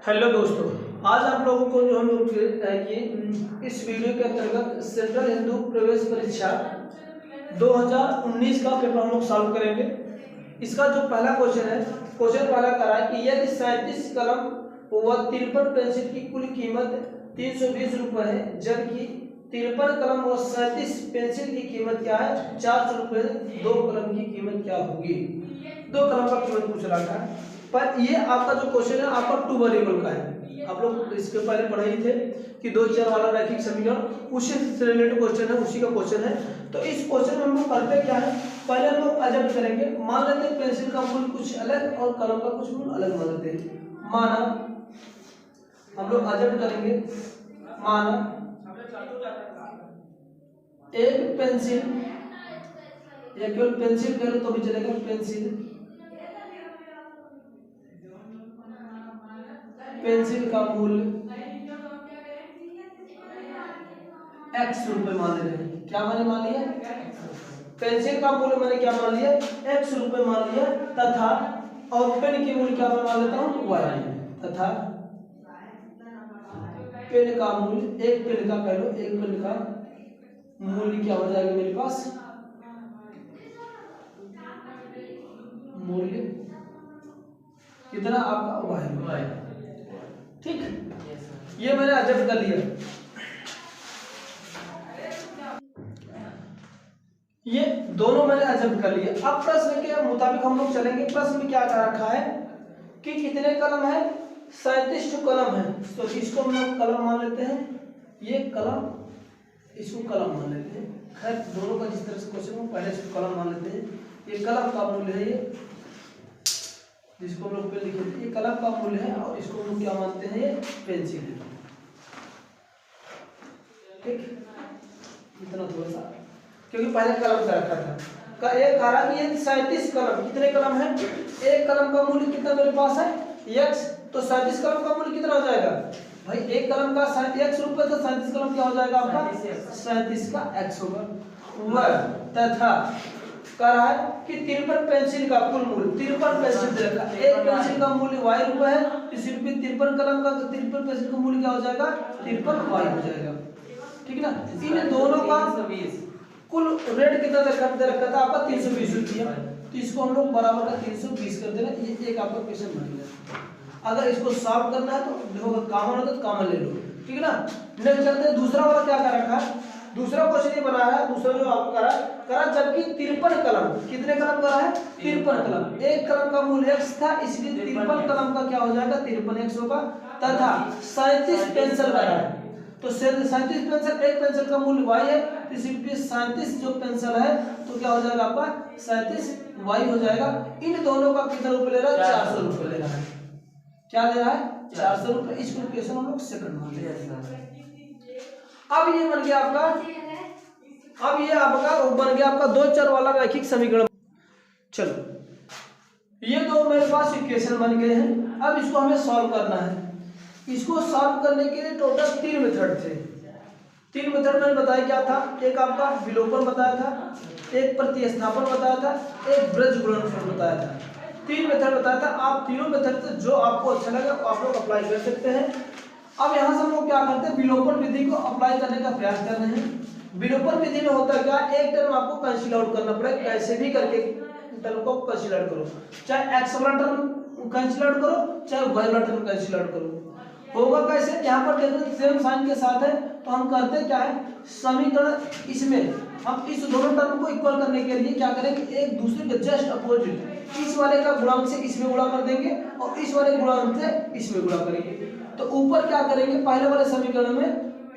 Hello दोस्तों, आज आप लोगों को जो हम लोग ये इस वीडियो के अंतर्गत सेंट्रल हिंदू प्रवेश परीक्षा 2019 का पेपर हम लोग सॉल्व करेंगे। इसका जो पहला क्वेश्चन है, क्वेश्चन पहला करा है कि यदि 37 कलम व 53 पेंसिल की कुल कीमत 320 रुपये है, जबकि 53 कलम व 37 पेंसिल की कीमत क्या है 400 रुपये, 2 कलम की कीमत क्या होगी। 2 कलम का कीमत पूछ रखा है, पर ये आपका जो क्वेश्चन है आपका 2 वेरिएबल का है। आप लोग इसके पहले पढ़े ही थे कि 2 चर वाला रैखिक समीकरण, उसी से रिलेटेड क्वेश्चन है, उसी का क्वेश्चन है। तो इस क्वेश्चन में हम लोग करते क्या है, पहले हम लोग अजम्प्ट करेंगे। मान लेते हैं पेंसिल का मूल्य कुछ अलग और कलम का कुछ मूल्य अलग मान लेते हैं। माना हम लोग अजम्प्ट करेंगे, माना एक पेंसिल, या केवल पेंसिल करो तो भी चलेगा, पेंसिल का मूल्य x रुपए मान ले रहे हैं। क्या मैंने मान लिया, पेंसिल का मूल्य मैंने क्या मान लिया, x रुपए मान लिया, तथा और पेन की मूल्य क्या मैं मान लेता हूँ y, तथा पेन का मूल्य, एक पेन का कह लो, एक पेन का मूल्य क्या हो जाएगा मेरे पास, मूल्य कितना आपका y। ठीक, ये मैंने अजम्प्ट कर लिया। ये दोनों मैंने अजम्प्ट कर लिए। अब प्रश्न के मुताबिक हम लोग चलेंगे। प्रश्न में क्या कर रखा है कि कितने कलम है, 37 कलम है, तो इसको हम लोग कलम मान लेते हैं, ये कलम, इसको कलम मान लेते हैं। खैर दोनों का जिस तरह से क्वेश्चन हो, पहले इसको कलम मान लेते हैं। ये कलम का मूल्य है, ये जिसको हम लोग पे लिखे थे, ये कलम का मूल्य है, और इसको हम लोग क्या मानते हैं, ये पेंसिल है। ठीक, इतना थोड़ा सा, क्योंकि पहले कलम का रखा था का एक कहा कि ये 37 कलम, कितने कलम है, एक कलम का मूल्य कितना मेरे पास है x, तो 37 कलम का मूल्य कितना हो जाएगा भाई, एक कलम का x रुपए, तो 37 कलम क्या हो जाएगा आपका 37 का x होगा। वह तथा कह रहा है कि 53 पेंसिल का कुल मूल्य, 53 पेंसिल दे रखा, एक पेंसिल का मूल्य y रुपए है, इसी पे 53 कलम का 53 पेंसिल का मूल्य क्या हो जाएगा 53 y हो जाएगा। ठीक ना, इन दोनों का कुल रेट कितना दे रखा था आपका 320 रुपया, तो इसको हम लोग बराबर का 320 कर देना। ये एक आपका क्वेश्चन बन गया। अगर इसको सॉल्व करना है तो देखो कॉमन होता है तो कॉमन ले लो। ठीक है ना, नेक्स्ट चलते हैं। दूसरा वाला क्या कर रखा है, दूसरा क्वेश्चन ये बना रहा है, दूसरा जो आपका करा जबकि 53 कलम, कितने कलम करा है 53 कलम, एक कलम का मूल्य x था, इसलिए 53 कलम का क्या हो जाएगा 53x होगा, तथा 37 पेंसिल करा है, तो 37 पेंसिल, एक पेंसिल का मूल्य y है, इसीलिए 37 जो पेंसिल है तो क्या हो जाएगा आपका 37 y हो जाएगा। इन दोनों का कितना रुपए ले रहा है 400 रुपए ले रहा है। क्या ले रहा है 400 रुपए। इसको क्वेश्चन हम लोग सेकंड मान लेते हैं। अब ये बन गया आपका, अब ये आपका बन गया आपका 2 चर वाला रैखिक समीकरण। चलो ये दो मेरे पास इक्वेशन बन गए हैं। अब इसको हमें सॉल्व करना है। इसको सॉल्व करने के लिए टोटल 3 मेथड थे। 3 मेथड मैंने बताया क्या था, एक आपका विलोपन बताया था, एक प्रतिस्थापन बताया था, एक ब्रज गुणनफल बताया था। 3 मेथड बताया था। आप तीनों मेथड से जो आपको अच्छा लगे आप लोग अप्लाई कर सकते हैं। अब यहाँ से हम लोग क्या करते हैं, विलोपन विधि को अप्लाई करने का प्रयास कर रहे हैं। विलोपन विधि में होता क्या, एक टर्म आपको कैंसिल आउट करना पड़ेगा, कैसे भी करके टर्म को कैंसिल आउट करो, चाहे x वाला टर्म कैंसिल आउट करो, चाहे y वाला टर्म कैंसिल आउट करो। होगा कैसे, यहाँ पर देखो सेम साइन के साथ है, तो हम करते क्या है, समीकरण इसमें हम इस दोनों टर्म को इक्वल करने के लिए क्या करेंगे, एक दूसरे के जस्ट अपोजिट, इस वाले का गुणांक से इसमें गुणा कर देंगे और इस वाले गुणांक से इसमें गुणा करेंगे। तो ऊपर क्या करेंगे, पहले वाले समीकरण में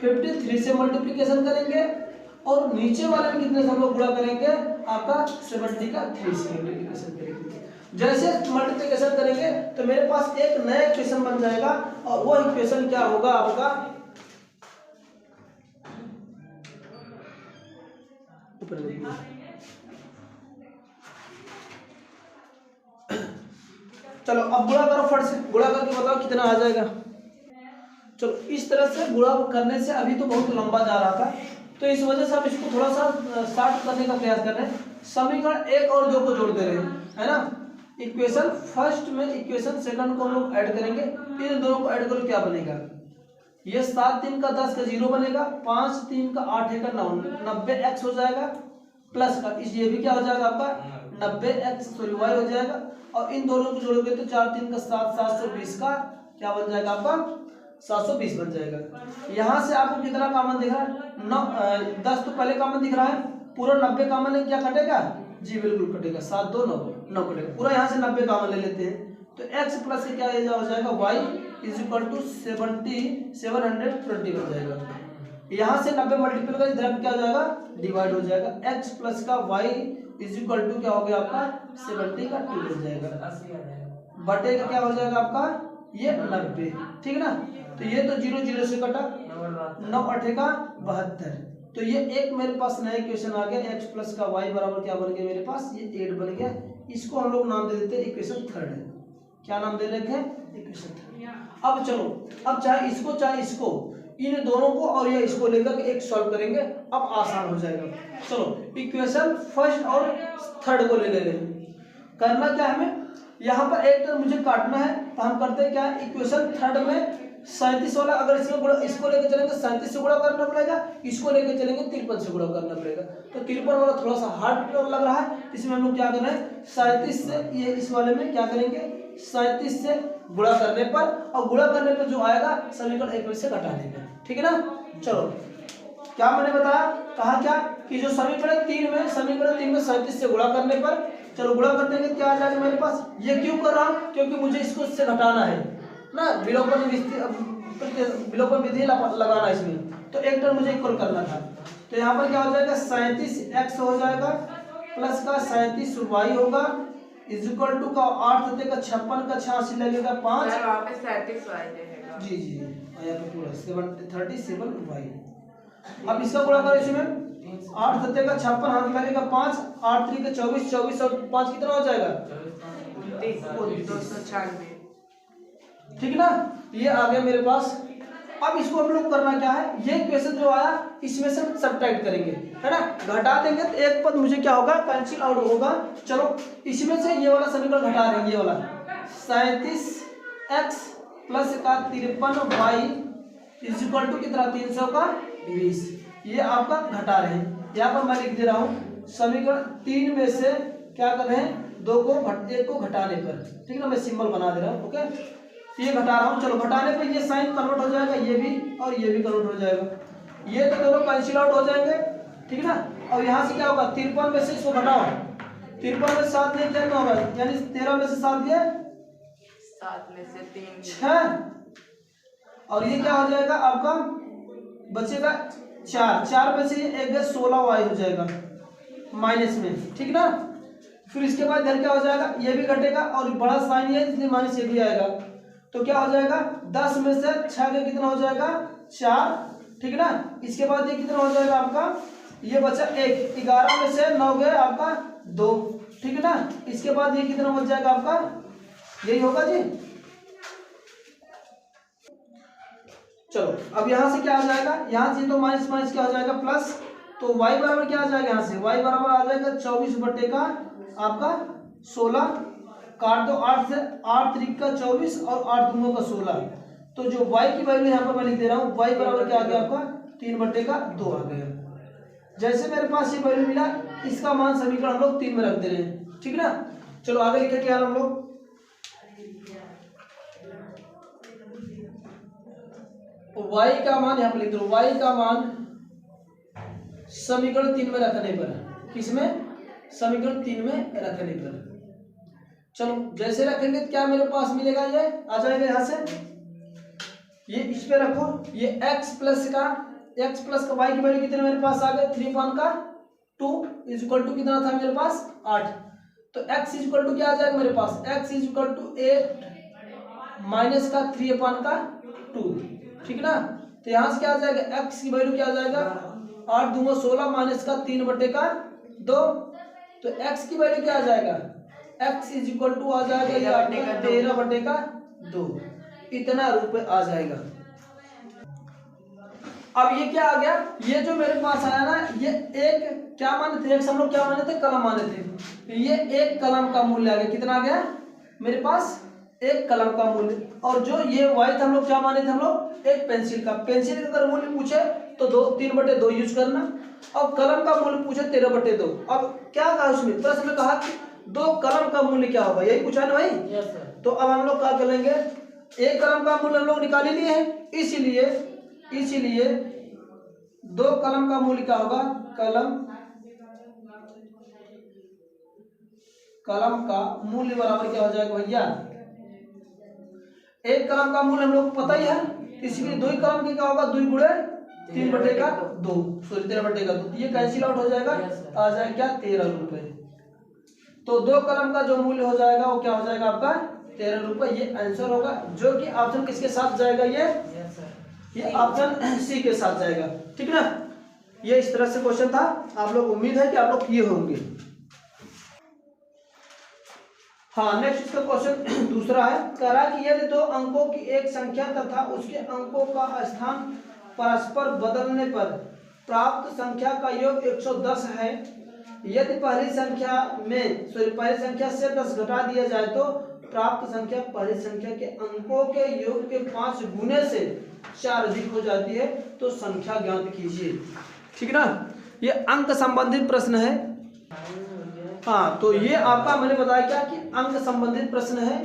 53 से मल्टीप्लिकेशन करेंगे और नीचे वाले में कितने से हम लोग गुणा करेंगे, आपका 70 का 3 से मल्टीप्लिकेशन करेंगे। जैसे मल्टीप्लिकेशन करेंगे तो मेरे पास एक नया इक्वेशन बन जाएगा, और वो इक्वेशन क्या होगा आपका, चलो अब गुणा करो, फट से गुणा करके बताओ कितना आ जाएगा। चलो इस तरह से गुणा करने से अभी तो बहुत लंबा जा रहा था, तो इस वजह से हम इसको थोड़ा सा शॉर्ट करने का प्रयास कर रहे हैं। समीकरण 1 और 2 को जोड़ दे रहे हैं, है ना। इक्वेशन फर्स्ट में इक्वेशन सेकंड को हम लोग ऐड करेंगे, इन दोनों को ऐड करो क्या बनेगा, ये 7 3 का 10 का 0 बनेगा, 5 3 का 8 1 का 9, 90x हो जाएगा प्लस का इस ये भी क्या हो जाएगा आपका 90x सॉरी y हो जाएगा, और इन दोनों को जोड़ोगे तो 4 3 का 7 720 का क्या बन जाएगा आपका 720 बन जाएगा। यहाँ से आपको कितना कॉमन दिख रहा है 9 10 तो पहले कॉमन दिख रहा है, पूरा 90 कॉमन है क्या कटेगा जी बिल्कुल कटेगा, 7 2 9 9 कटेगा, पूरा यहाँ से 90 कॉमन ले लेते हैं तो x प्लस के क्या हो जाएगा y इज इक्वल टू 720 बन जाएगा। यहाँ से 90 मल्टीपल कर इधर क्या हो जाएगा डिवाइड हो जाएगा, x प्लस का y इज इक्वल टू क्या हो गया आपका 70 का 2 बन जाएगा, बटे का क्या हो जाएगा आपका ये 90, ठीक है ना। तो ये तो 0 0 से कटा 9 8 का 72, तो ये एक मेरे पास नया इक्वेशन आ गया, x प्लस का y बराबर क्या बन गया मेरे पास ये 8 बन गया। इसको हम लोग नाम दे देते हैं इक्वेशन थर्ड, क्या नाम दे रखे हैं इक्वेशन थर्ड। अब चलो अब चाहे इसको इन दोनों को और ये इसको लेकर एक सॉल्व करेंगे, अब आसान हो जाएगा। चलो इक्वेशन फर्स्ट और थर्ड को ले रहे हैं, करना क्या है हमें यहाँ पर एक टर्म मुझे काटना है, तो हम करते हैं क्या इक्वेशन थर्ड में 37 वाला अगर इसको लेके चलेंगे 37 से गुणा करना पड़ेगा, इसको लेके चलेंगे 53 से गुणा करना पड़ेगा, तो 53 वाला थोड़ा सा हार्ड लग रहा है, इसमें हम लोग क्या करना है 37 से ये इस वाले में क्या करेंगे 37 से गुणा करने पर, और गुणा करने पर जो आएगा समीकरण 1 से घटा देंगे, ठीक है ना। चलो क्या मैंने बताया कहा क्या कि जो समीकरण 3 में 37 से गुणा करने पर, चलो गुणा कर देंगे क्या आ जाएगा मेरे पास, ये क्यों कर रहा हूं क्योंकि मुझे इसको इससे घटाना है ना, विलोपन विधि लगाना है इसमें, तो एक टर्म मुझे इक्वल करना था, तो यहाँ पर क्या हो जाएगा 37x हो जाएगा प्लस का 37y होगा इज इक्वल टू का 8 सत्ते का 56 का 86 लगेगा 5 वहां पे 37y देगा जी यहाँ पे पूरा 37y। अब इसका गुणा करो इसमें 8 सत्ते का 56 हाथ लगेगा 5 8 3 का 24 24 और 5 कितना हो जाएगा 296, ठीक ना, ये आ गया मेरे पास। अब इसको हम लोग करना क्या है, ये इक्वेशन जो आया इसमें से सब्ट्रैक्ट करेंगे है ना, घटा देंगे तो एक पद मुझे क्या होगा कैंसिल आउट होगा। चलो इसमें से ये वाला समीकरण घटा देंगे, ये वाला 37x प्लस का 53y इज इक्वल टू कितना 300 का 20, ये आपका घटा रहे हैं। यहाँ पर मैं लिख दे रहा हूँ समीकरण 3 में से क्या कर रहे हैं 2 को 1 को घटाने पर, ठीक ना, मैं सिंबल बना दे रहा हूँ ओके, ये घटा रहा हूँ। चलो घटाने पे ये साइन कन्वर्ट हो जाएगा, ये भी और ये भी कन्वर्ट हो जाएगा, ये तो दोनों कैंसिल आउट हो जाएंगे, ठीक ना। और यहाँ से क्या होगा 53 में से इसको घटाओ, 53 में 7 लिए क्या होगा, यानी 13 में से 7 लिए 7 में से 3 6, और ये क्या हो जाएगा आपका बचेगा 4 में से एक 16y हो जाएगा माइनस में, ठीक ना। फिर इसके बाद इधर क्या हो जाएगा ये भी घटेगा और बड़ा साइन है इसलिए माइनस ये भी आएगा, तो क्या हो जाएगा 10 में से 6 का कितना हो जाएगा 4, ठीक ना। इसके बाद ये कितना हो जाएगा आपका ये बचा 1, 11 में से 9 गए आपका 2, ठीक है ना। इसके बाद ये कितना बच जाएगा आपका यही होगा जी। चलो अब यहाँ से क्या आ जाएगा, यहाँ से तो माइनस माइनस क्या हो जाएगा प्लस, तो y बराबर क्या आ जाएगा, यहाँ से y बराबर आ जाएगा 24 बटे का आपका 16, काट दो 8 से 8 3 का 24 और 8 दूंगा का 16, तो जो y की वैल्यू यहाँ पर मैं लिख दे रहा हूँ y बराबर क्या आ गया आपका 3 बटे का 2 आ गया। जैसे मेरे पास ये वैल्यू मिला इसका मान समीकरण हम लोग 3 में रख दे रहे हैं, ठीक ना। चलो आगे लिखे क्या हम लोग y का मान यहाँ पर लिख दो, y का मान समीकरण 3 में रखने पर, किसमें समीकरण 3 में रखने पर। चलो जैसे रखेंगे तो क्या मेरे पास मिलेगा, ये आ जाएगा यहाँ से, ये इस पे रखो, ये x प्लस का y की वैल्यू कितने मेरे पास आ गए 3/2 इज इक्वल टू कितना था मेरे पास 8, तो x इज इक्वल टू क्या आ जाएगा मेरे पास x is equal to 8 minus का 3/2, ठीक ना। तो यहाँ से क्या आ जाएगा x की वैल्यू क्या आ जाएगा 8 दूंगा 16 माइनस का 3 बटे का 2, तो x की वैल्यू क्या आ जाएगा x इज इक्वल टू आ जाएगा ये 13 बटे का 2, इतना रुपए आ जाएगा। अब ये क्या आ गया, ये जो मेरे पास आया ना, ये एक क्या माने थे, हम लोग क्या माने थे, कलम माने थे। ये एक कलम का मूल्य आ गया, कितना आ गया मेरे पास, एक कलम का मूल्य। और जो ये वाई था हम लोग क्या माने थे, हम लोग एक पेंसिल का। पेंसिल का अगर मूल्य पूछे तो 3/2 यूज करना। अब कलम का मूल्य पूछे 13/2। अब क्या कहा उसमें, प्रश्न में कहा कि 2 कलम का मूल्य क्या होगा, यही पूछा ना भाई। Yes sir. तो अब हम लोग क्या करेंगे, एक कलम का मूल्य हम लोग निकाल ही लिए हैं, इसीलिए 2 कलम का मूल्य क्या होगा, कलम का मूल्य बराबर क्या हो जाएगा भैया, एक कलम का मूल्य हम लोग को पता ही है, इसलिए 2 कलम की क्या होगा, 2 गुणे 3/2, सॉरी 13/2, ये कैंसिल आउट हो जाएगा, आ जाएगा क्या 13 रुपए। तो 2 कलम का जो मूल्य हो जाएगा वो क्या हो जाएगा आपका 13 रुपए। ये आंसर होगा, जो कि ऑप्शन किसके साथ जाएगा, ये ऑप्शन सी के साथ जाएगा। ठीक ना, ये इस तरह से क्वेश्चन था, आप लोग उम्मीद है कि आप लोग किए होंगे। हाँ, नेक्स्ट इसका क्वेश्चन दूसरा है, कह रहा है कि यदि 2 अंकों की एक संख्या तथा उसके अंकों का स्थान परस्पर बदलने पर प्राप्त संख्या का योग 110 है, यदि पहली संख्या से 10 घटा दिया जाए तो प्राप्त संख्या पहली संख्या के अंकों के योग के 5 गुने से 4 अधिक हो जाती है, तो संख्या ज्ञात कीजिए। ठीक ना, ये अंक संबंधित प्रश्न है। हाँ, तो ये आपका मैंने बताया क्या कि अंक संबंधित प्रश्न है,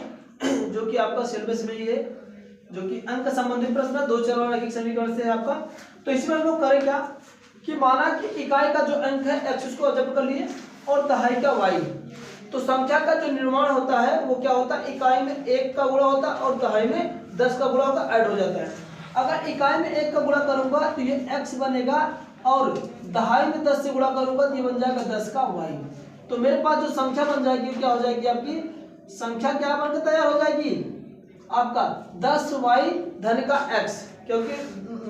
जो कि आपका सिलेबस में ही है, जो कि अंक संबंधित प्रश्न 2 चर और रैखिक समीकरण से है आपका। तो इसमें हम लोग करें क्या कि माना कि इकाई का जो अंक है x, उसको जब कर लिए, और दहाई का y। तो संख्या का जो निर्माण होता है वो क्या होता है, इकाई में 1 का गुणा होता है और दहाई में 10 का गुणा होगा, ऐड हो जाता है। अगर इकाई में 1 का गुणा करूंगा तो ये x बनेगा, और दहाई में 10 से गुणा करूंगा तो ये बन जाएगा 10 का y। तो मेरे पास जो संख्या बन जाएगी क्या हो जाएगी, आपकी संख्या क्या बनकर तैयार हो जाएगी, आपका 10y धन का x, क्योंकि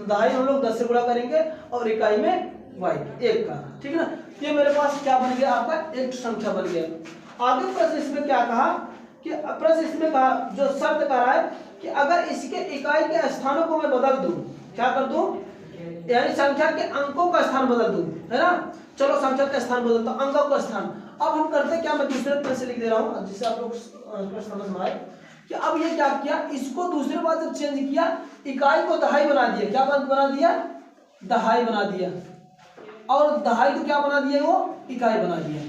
दहाई हम लोग 10 से गुणा करेंगे और इकाई में y 1 का। ठीक ना, ये मेरे पास क्या बन गया, आपका एक संख्या बन गया। आगे प्रश्न इसमें क्या कहा कि प्रश्न इसमें कहा, जो शर्त कह रहा है कि अगर इसके इकाई के स्थानों को मैं बदल दूं, क्या कर दूं, यानी संख्या के अंकों का स्थान बदल दूं, है ना। चलो संख्या का स्थान बदलता हूं, अंकों का स्थान। अब हम करते क्या, मैं दूसरे तरह से लिख दे रहा हूं जिससे आप लोग समझ में आए कि अब ये क्या किया, इसको दूसरे बार जब चेंज किया, इकाई को दहाई बना दिया, क्या बना दिया, दहाई बना दिया, और दहाई को क्या बना दिया, वो इकाई बना दिया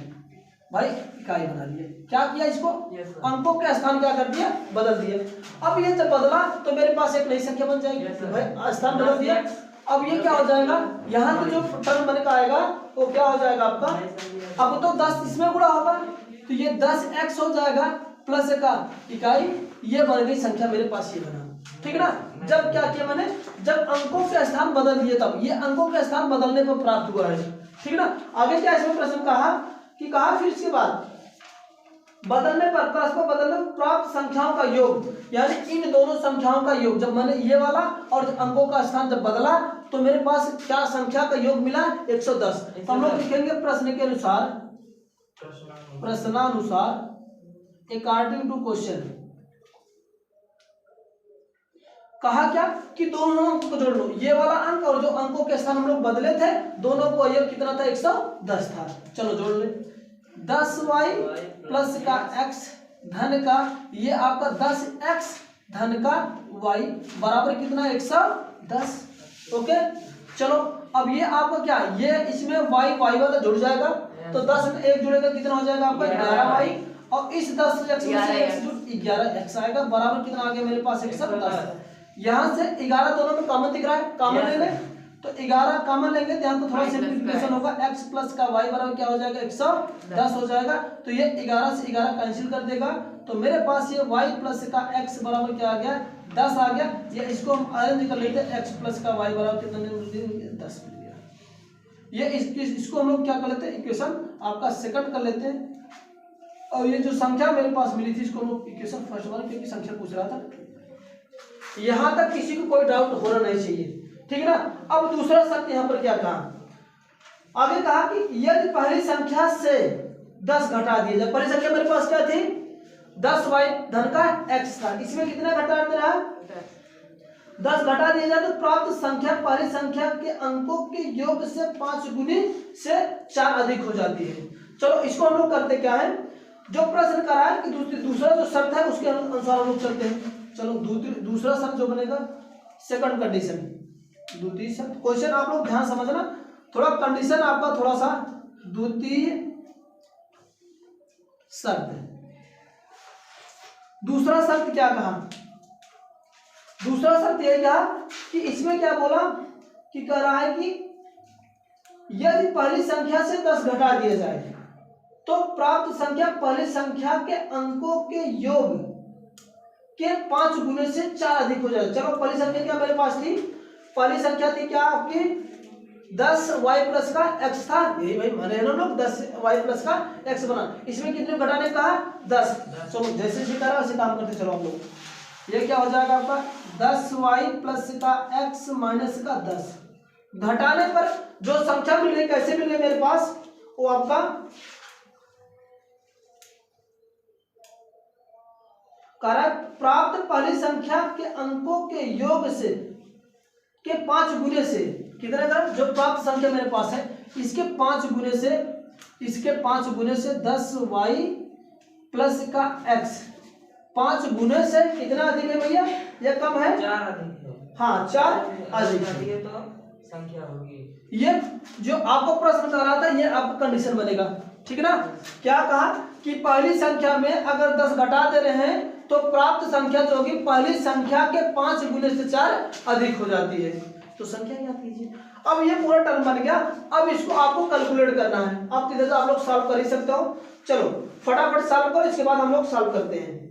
भाई, इकाई बना दिया। क्या किया, इसको अंकों के स्थान क्या कर दिया, बदल दिया। अब ये जब बदला तो मेरे पास एक नई संख्या बन जाएगी, भाई स्थान बदल दिया। अब ये क्या हो जाएगा, यहाँ से जो टर्म बन का आएगा वो क्या हो जाएगा आपका, अब तो 10 इसमें गुणा होगा तो ये 10x हो जाएगा प्लस का इकाई, ये बन गई संख्या मेरे पास, ये बना। ठीक ना, जब क्या किया मैंने, जब अंकों के स्थान बदल दिए तब ये अंकों के स्थान बदलने पर प्राप्त हुआ है। ठीक ना, आगे क्या इसमें प्रश्न कहा कि कहा फिर इसके बाद बदलने पर, परस्पर बदलने पर प्राप्त संख्याओं का योग, यानी इन दोनों संख्याओं का योग, जब मैंने ये वाला और अंकों का स्थान जब बदला तो मेरे पास क्या संख्या का योग मिला 110। तो हम लोग लिखेंगे प्रश्न के अनुसार, प्रश्नानुसार अकॉर्डिंग टू क्वेश्चन। कहा क्या कि दोनों अंक को जोड़ लो, ये वाला अंक और जो अंकों के स्थान हम लोग बदले थे दोनों को योग कितना था, 110 था। चलो जोड़ ले, 10y प्लस का x धन का, ये आपका 10x धन का y बराबर कितना, 110। ओके, चलो अब ये आपका क्या, ये इसमें y वाला जुड़ जाएगा, तो 10 में 1 जुड़ेगा कितना हो जाएगा आपका 11y, और इस 10 से x जुड़ 11x आएगा, बराबर कितना आ गया मेरे पास 110। यहाँ से 11 दोनों में कॉमन दिख रहा है, कॉमन ले लें, तो 11 कॉमन लेंगे तो यहाँ तो थोड़ा सिंपलीफिकेशन होगा, x प्लस का y बराबर क्या हो जाएगा 110 हो जाएगा। तो ये 11 से 11 कैंसिल कर देगा, तो मेरे पास ये y प्लस का x बराबर क्या आ गया 10 आ गया। ये इसको हम अरेंज कर लेते हैं, x प्लस का y बराबर कितना 10 मिल गया। ये इसको हम लोग क्या कर लेते हैं, इक्वेशन आपका सेकंड कर लेते हैं, और ये जो संख्या मेरे पास मिली थी इसको हम लोग इक्वेशन फर्स्ट वाला, क्योंकि संख्या पूछ रहा था। यहां तक किसी को कोई डाउट होना नहीं चाहिए, ठीक है ना। अब दूसरा शर्त यहाँ पर क्या कहा, आगे कहा कि यदि पहली संख्या से 10 घटा दिया जाए, पहली संख्या मेरे पास क्या थी 10y धन का x था, इसमें कितना घटा रहा, 10 घटा दिया जाए तो प्राप्त संख्या पहली संख्या के अंकों के योग से 5 गुनी से 4 अधिक हो जाती है। चलो इसको हम लोग करते क्या है, जो प्रश्न करा है कि दूसरा जो शर्त है उसके अनुसार हम लोग चलते हैं। चलो दूसरा शर्त जो बनेगा सेकंड कंडीशन, द्वितीय शर्त। क्वेश्चन आप लोग ध्यान समझना, थोड़ा कंडीशन आपका थोड़ा सा द्वितीय शर्त। दूसरा शर्त क्या कहा, दूसरा शर्त यह कहा कि इसमें क्या बोला कि कह रहा है कि यदि पहली संख्या से 10 घटा दिया जाए तो प्राप्त संख्या पहली संख्या के अंकों के योग के 5 गुने से 4 अधिक हो जाए। चलो पहली संख्या क्या मेरे पास थी, पहली संख्या थी क्या आपकी 10y प्लस का x था, यही भाई माने ना लोग 10y प्लस का x बना। इसमें कितने घटाने कहा 10। चलो जैसे सीखा रहा वैसे काम करते चलो आप लोग। ये क्या हो जाएगा आपका 10y प्लस का x माइनस का 10। घटाने पर जो संख्या मिल रही कैसे मिल रही मेरे पास, वो आपका कारक प्राप्त पहली संख्या के अंकों के योग से के 5 गुने से कितने का, जो प्राप्त संख्या मेरे पास है इसके 5 गुने से, इसके 5 गुने से 10y प्लस का x 5 गुने से कितना अधिक है भैया, यह कम है 4 अधिक है। हाँ 4 अधिक है तो संख्या होगी। ये जो आपको प्रश्न कर रहा था ये आपका कंडीशन बनेगा, ठीक है ना। क्या कहा कि पहली संख्या में अगर 10 घटा दे रहे हैं तो प्राप्त संख्या जो होगी पहली संख्या के 5 गुने से 4 अधिक हो जाती है। तो संख्या याद कीजिए। अब ये पूरा टर्म बन गया, अब इसको आपको कैलकुलेट करना है। आप किधर से आप लोग सॉल्व कर ही सकते हो। चलो फटाफट सॉल्व करो, इसके बाद हम लोग सॉल्व करते हैं।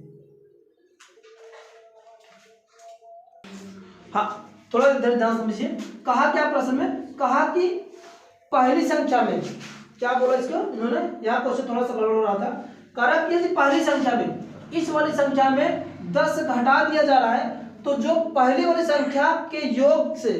हाँ थोड़ा इधर ध्यान समझिए। कहा क्या प्रश्न में, कहा कि पहली संख्या में क्या बोला इसको इन्होंने, यहाँ क्वेश्चन थोड़ा सा गड़बड़ हो रहा था। कारक यदि पहली संख्या में इस वाली संख्या में 10 घटा दिया जा रहा है तो जो पहली वाली संख्या के योग से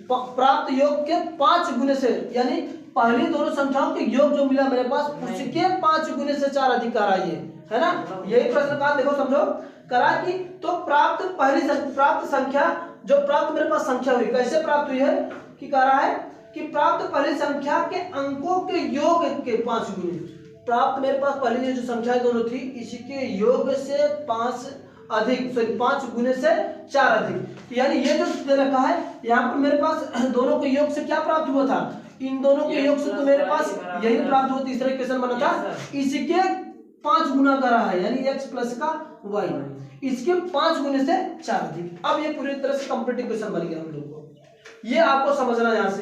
प्राप्त योग के 5 गुने से, यानी पहली दोनों संख्याओं के योग जो मिला मेरे पास उसके 5 गुने से 4 अधिक आ रही है ना। यही प्रश्न का देखो समझो, करा कि तो प्राप्त संख्या जो प्राप्त मेरे पास संख्या हुई कैसे प्राप्त हुई है कि कह रहा है कि प्राप्त पहली संख्या के अंकों के योग के 5 गुने, प्राप्त मेरे पास पहली जो संख्या दोनों थी इसके योग से 5 अधिक, सॉरी 5 गुने से 4 अधिक। यानी ये जो दे रखा है यहाँ पर मेरे पास दोनों के योग से क्या प्राप्त हुआ था, इन दोनों के योग से तो मेरे पास यही प्राप्त हुआ, तीसरा इक्वेशन बना था इसके 5 गुना कर रहा है यानी x प्लस का y, इसके 5 गुने से 4 अधिक। अब ये पूरी तरह से कंप्लीट इक्वेशन बन गया हम लोग को। ये आपको समझना यहाँ से,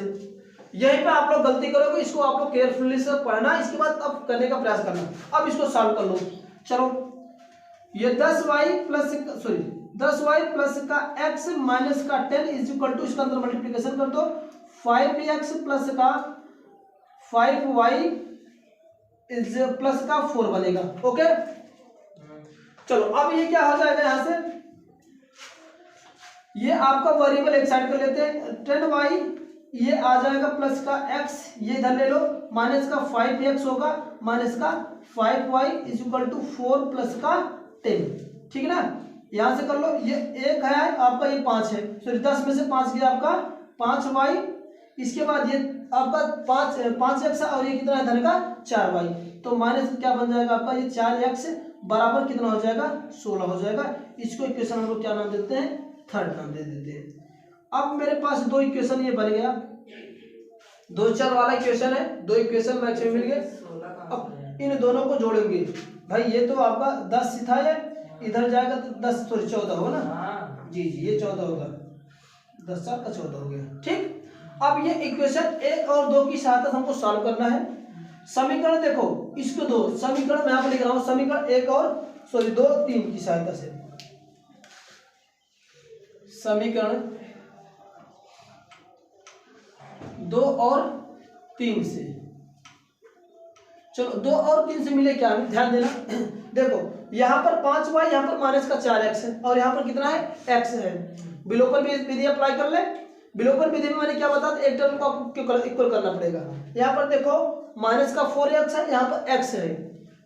यहीं पे आप लोग गलती करोगे, इसको आप लोग केयरफुली से पढ़ना, इसके बाद अब करने का प्रयास करना। अब इसको सॉल्व कर लो। चलो ये 10y प्लस का x माइनस का 10 इज इक्वल टू, इसका अंदर मल्टीप्लिकेशन कर दो 5x प्लस का 5y इज प्लस का 4 बनेगा। ओके चलो अब ये क्या हो जाएगा, यहाँ से ये आपका वेरिएबल एक साइड कर लेते हैं 10y, ये आ जाएगा प्लस का x, ये इधर ले लो माइनस का 5x होगा माइनस का 5y is equal to 4 plus का 10, ठीक है ना। यहाँ से कर लो, ये 1 है आपका, ये 5 है, सॉरी 10 में से 5 गया आपका 5y, इसके बाद ये आपका 5x और ये कितना है धन का 4y, तो माइनस क्या बन जाएगा आपका ये 4x बराबर कितना हो जाएगा 16 हो जाएगा। इसको इक्वेशन हम लोग क्या नाम देते हैं, थर्ड नाम दे देते हैं। अब मेरे पास दो इक्वेशन ये बन गया, 2 चर वाला इक्वेशन है, 2 इक्वेशन मैक्स में मिल गए। अब इन दोनों को जोड़ेंगे भाई, ये तो आपका 10 था, ये इधर जाएगा तो 10 सॉरी 14 होगा ना, जी जी ये 14 होगा, 10 4 का 14 हो गया, ठीक। अब ये इक्वेशन 1 और 2 की सहायता से हमको सॉल्व करना है। समीकरण देखो इसको दो समीकरण मैं यहाँ पर लिख रहा हूँ, समीकरण 1 और सॉरी 2 3 की सहायता से, समीकरण 2 और 3 से। चलो 2 और 3 से मिले क्या, ध्यान देना देखो यहाँ पर 5y, यहाँ पर माइनस का 4x है और यहाँ पर कितना है x है। विलोपन विधि अप्लाई कर ले। विलोपन विधि में मैंने क्या बताया, एक टर्म को इक्वल करना पड़ेगा। यहाँ पर देखो माइनस का 4x है, यहाँ पर x है,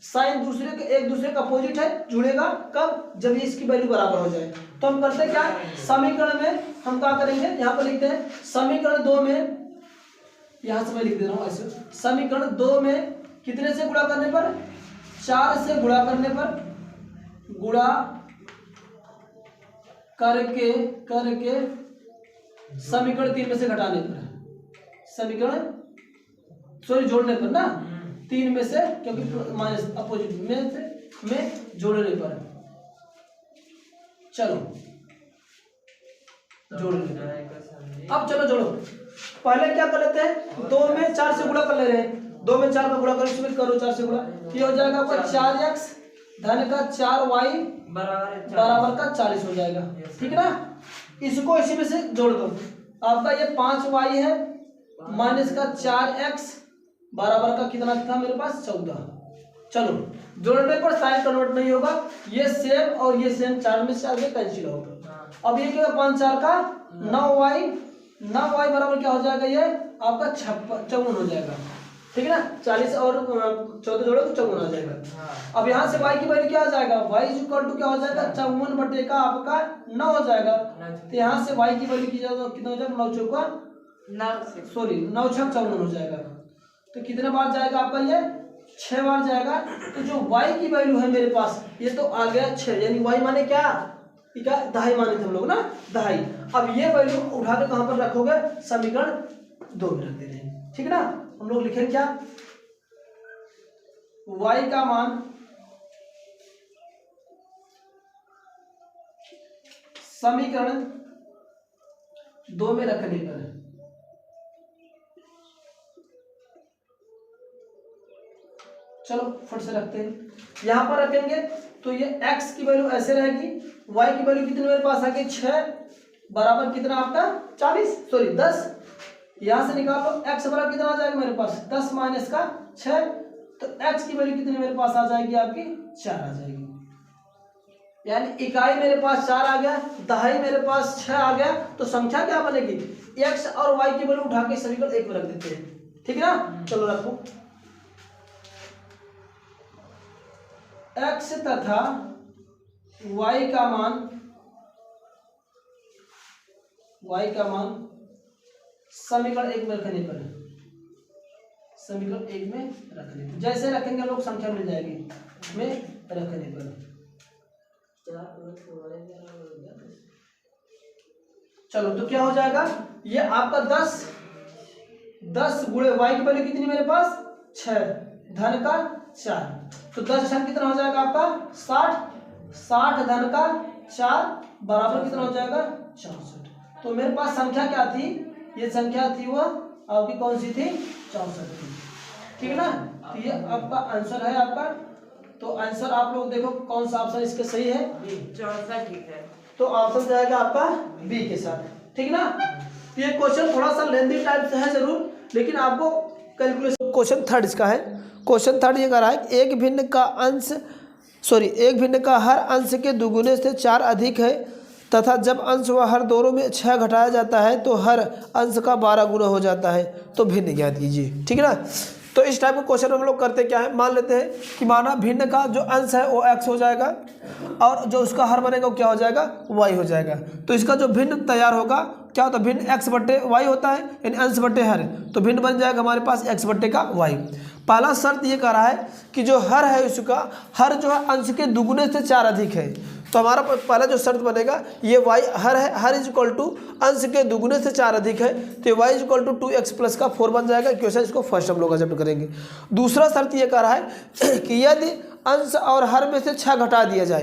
साइन दूसरे के एक दूसरे का अपोजिट है, जुड़ेगा कब, जब ये इसकी वैल्यू बराबर हो जाए। तो हम करते हैं क्या, समीकरण में हम क्या करेंगे, यहाँ पर लिखते हैं समीकरण 2 में, यहाँ से मैं लिख दे रहा हूँ ऐसे, समीकरण 2 में कितने से गुणा करने पर, 4 से गुणा करने पर, गुणा करके समीकरण 3 में से घटाने पर, समीकरण सॉरी जोड़ने पर ना, 3 में से, क्योंकि माइनस अपोजिट में से में जोड़ने पर, चलो जोड़ने पर। अब चलो जोड़ो, पहले क्या कर लेते हैं, 2 में 4 से गुणा कर ले रहे हैं, 2 में 4 का गुणा करो, इसमें करो 4 से गुणा, ये हो जाएगा आपका 4x धन का 4y बराबर का 40 हो जाएगा, ठीक है ना। इसको इसी में से जोड़ दो, आपका ये 5y है माइनस का 4x बराबर का कितना था मेरे पास, 14। चलो जोड़ने पर साइन कन्वर्ट नहीं होगा, ये सेम और ये सेम 4 में से 4 में कैंसिल होगा। अब ये क्या, 5 4 का 9y बराबर क्या हो जाएगा, ये आपका 54 हो जाएगा, ठीक है ना। 40 और 14 जोड़ो तो 54 आ जाएगा। अब यहाँ से y की वैल्यू क्या आ जाएगा, y इक्वल टू क्या हो जाएगा, 54 बटे का आपका 9 हो जाएगा। तो यहाँ से y की वैल्यू की जाएगा कितना हो जाएगा, 9 चौका 9 6 54 हो जाएगा। तो कितने बार जाएगा आपका, ये 6 बार जाएगा। तो जो y की वैल्यू है मेरे पास, ये तो आ गया 6, यानी y माने क्या, क्या दहाई माने थे हम लोग ना, दहाई। अब ये वैल्यू उठा के कहाँ पर रखोगे, समीकरण 2 में रख देते हैं, ठीक है ना। हम लोग लिखें क्या, y का मान समीकरण 2 में रखने पर, चलो फट से रखते हैं, यहां पर रखेंगे तो ये x की वैल्यू ऐसे रहेगी, y की वैल्यू कितनी मेरे पास आ गई, 6 बराबर कितना आपका 40 सॉरी 10, यहां से निकाल लो, x बराबर कितना आ जाएगा मेरे पास, 10 माइनस का 6, तो x की वैल्यू कितनी मेरे पास आ जाएगी, आपकी 4 आ जाएगी। यानी इकाई मेरे पास 4 आ गया, दहाई मेरे पास 6 आ गया, तो संख्या क्या बनेगी, x और y की वैल्यू उठा के समीकरण 1 में रख देते हैं, ठीक है ना। चलो रखो, x तथा y का मान समीकरण 1 में रखने पर, समीकरण 1 में रखने पर, जैसे रखेंगे लोग संख्या मिल जाएगी, में रखने पर। चलो तो क्या हो जाएगा, ये आपका 10 गुणे y की वैल्यू कितनी मेरे पास, 6 धन का 4, तो 10 छन कितना हो जाएगा आपका 60 धन का 4 बराबर कितना हो जाएगा 64। तो मेरे पास संख्या क्या थी, ये संख्या थी वो आपकी कौन सी थी, 64 थी, ठीक है ना। तो ये आपका आंसर है आपका। तो आंसर आप लोग देखो कौन सा ऑप्शन इसके सही है, 64 ठीक है। तो ऑप्शन जाएगा आपका बी के साथ, ठीक है ना। तो ये क्वेश्चन थोड़ा सा लेंथी टाइप से है जरूर, लेकिन आपको कैलकुलेशन, क्वेश्चन थर्ड इसका है, क्वेश्चन थर्ड ये कह रहा है एक भिन्न का हर अंश के दुगुने से 4 अधिक है तथा जब अंश व हर दोनों में 6 घटाया जाता है तो हर अंश का 12 गुना हो जाता है, तो भिन्न ज्ञात कीजिए, ठीक है ना। तो इस टाइप के क्वेश्चन हम लोग करते क्या है, मान लेते हैं कि माना भिन्न का जो अंश है वो x हो जाएगा और जो उसका हर बनेगा वो क्या हो जाएगा, y हो जाएगा। तो इसका जो भिन्न तैयार होगा क्या होता है, भिन्न x बट्टे y होता है, यानी अंश बट्टे हर, तो भिन्न बन जाएगा हमारे पास x बट्टे का y। पहला शर्त ये कह रहा है कि जो हर है उसका हर जो है अंश के दुगुने से 4 अधिक है, तो हमारा पहला जो शर्त बनेगा ये y हर है, हर इज इक्वल टू अंश के दुगुने से 4 अधिक है, तो y is equal to 2x plus का 4 बन जाएगा। क्वेश्चन इसको फर्स्ट हम लोग एक्सेप्ट करेंगे। दूसरा शर्त ये कह रहा है कि यदि अंश और हर में से 6 घटा दिया जाए,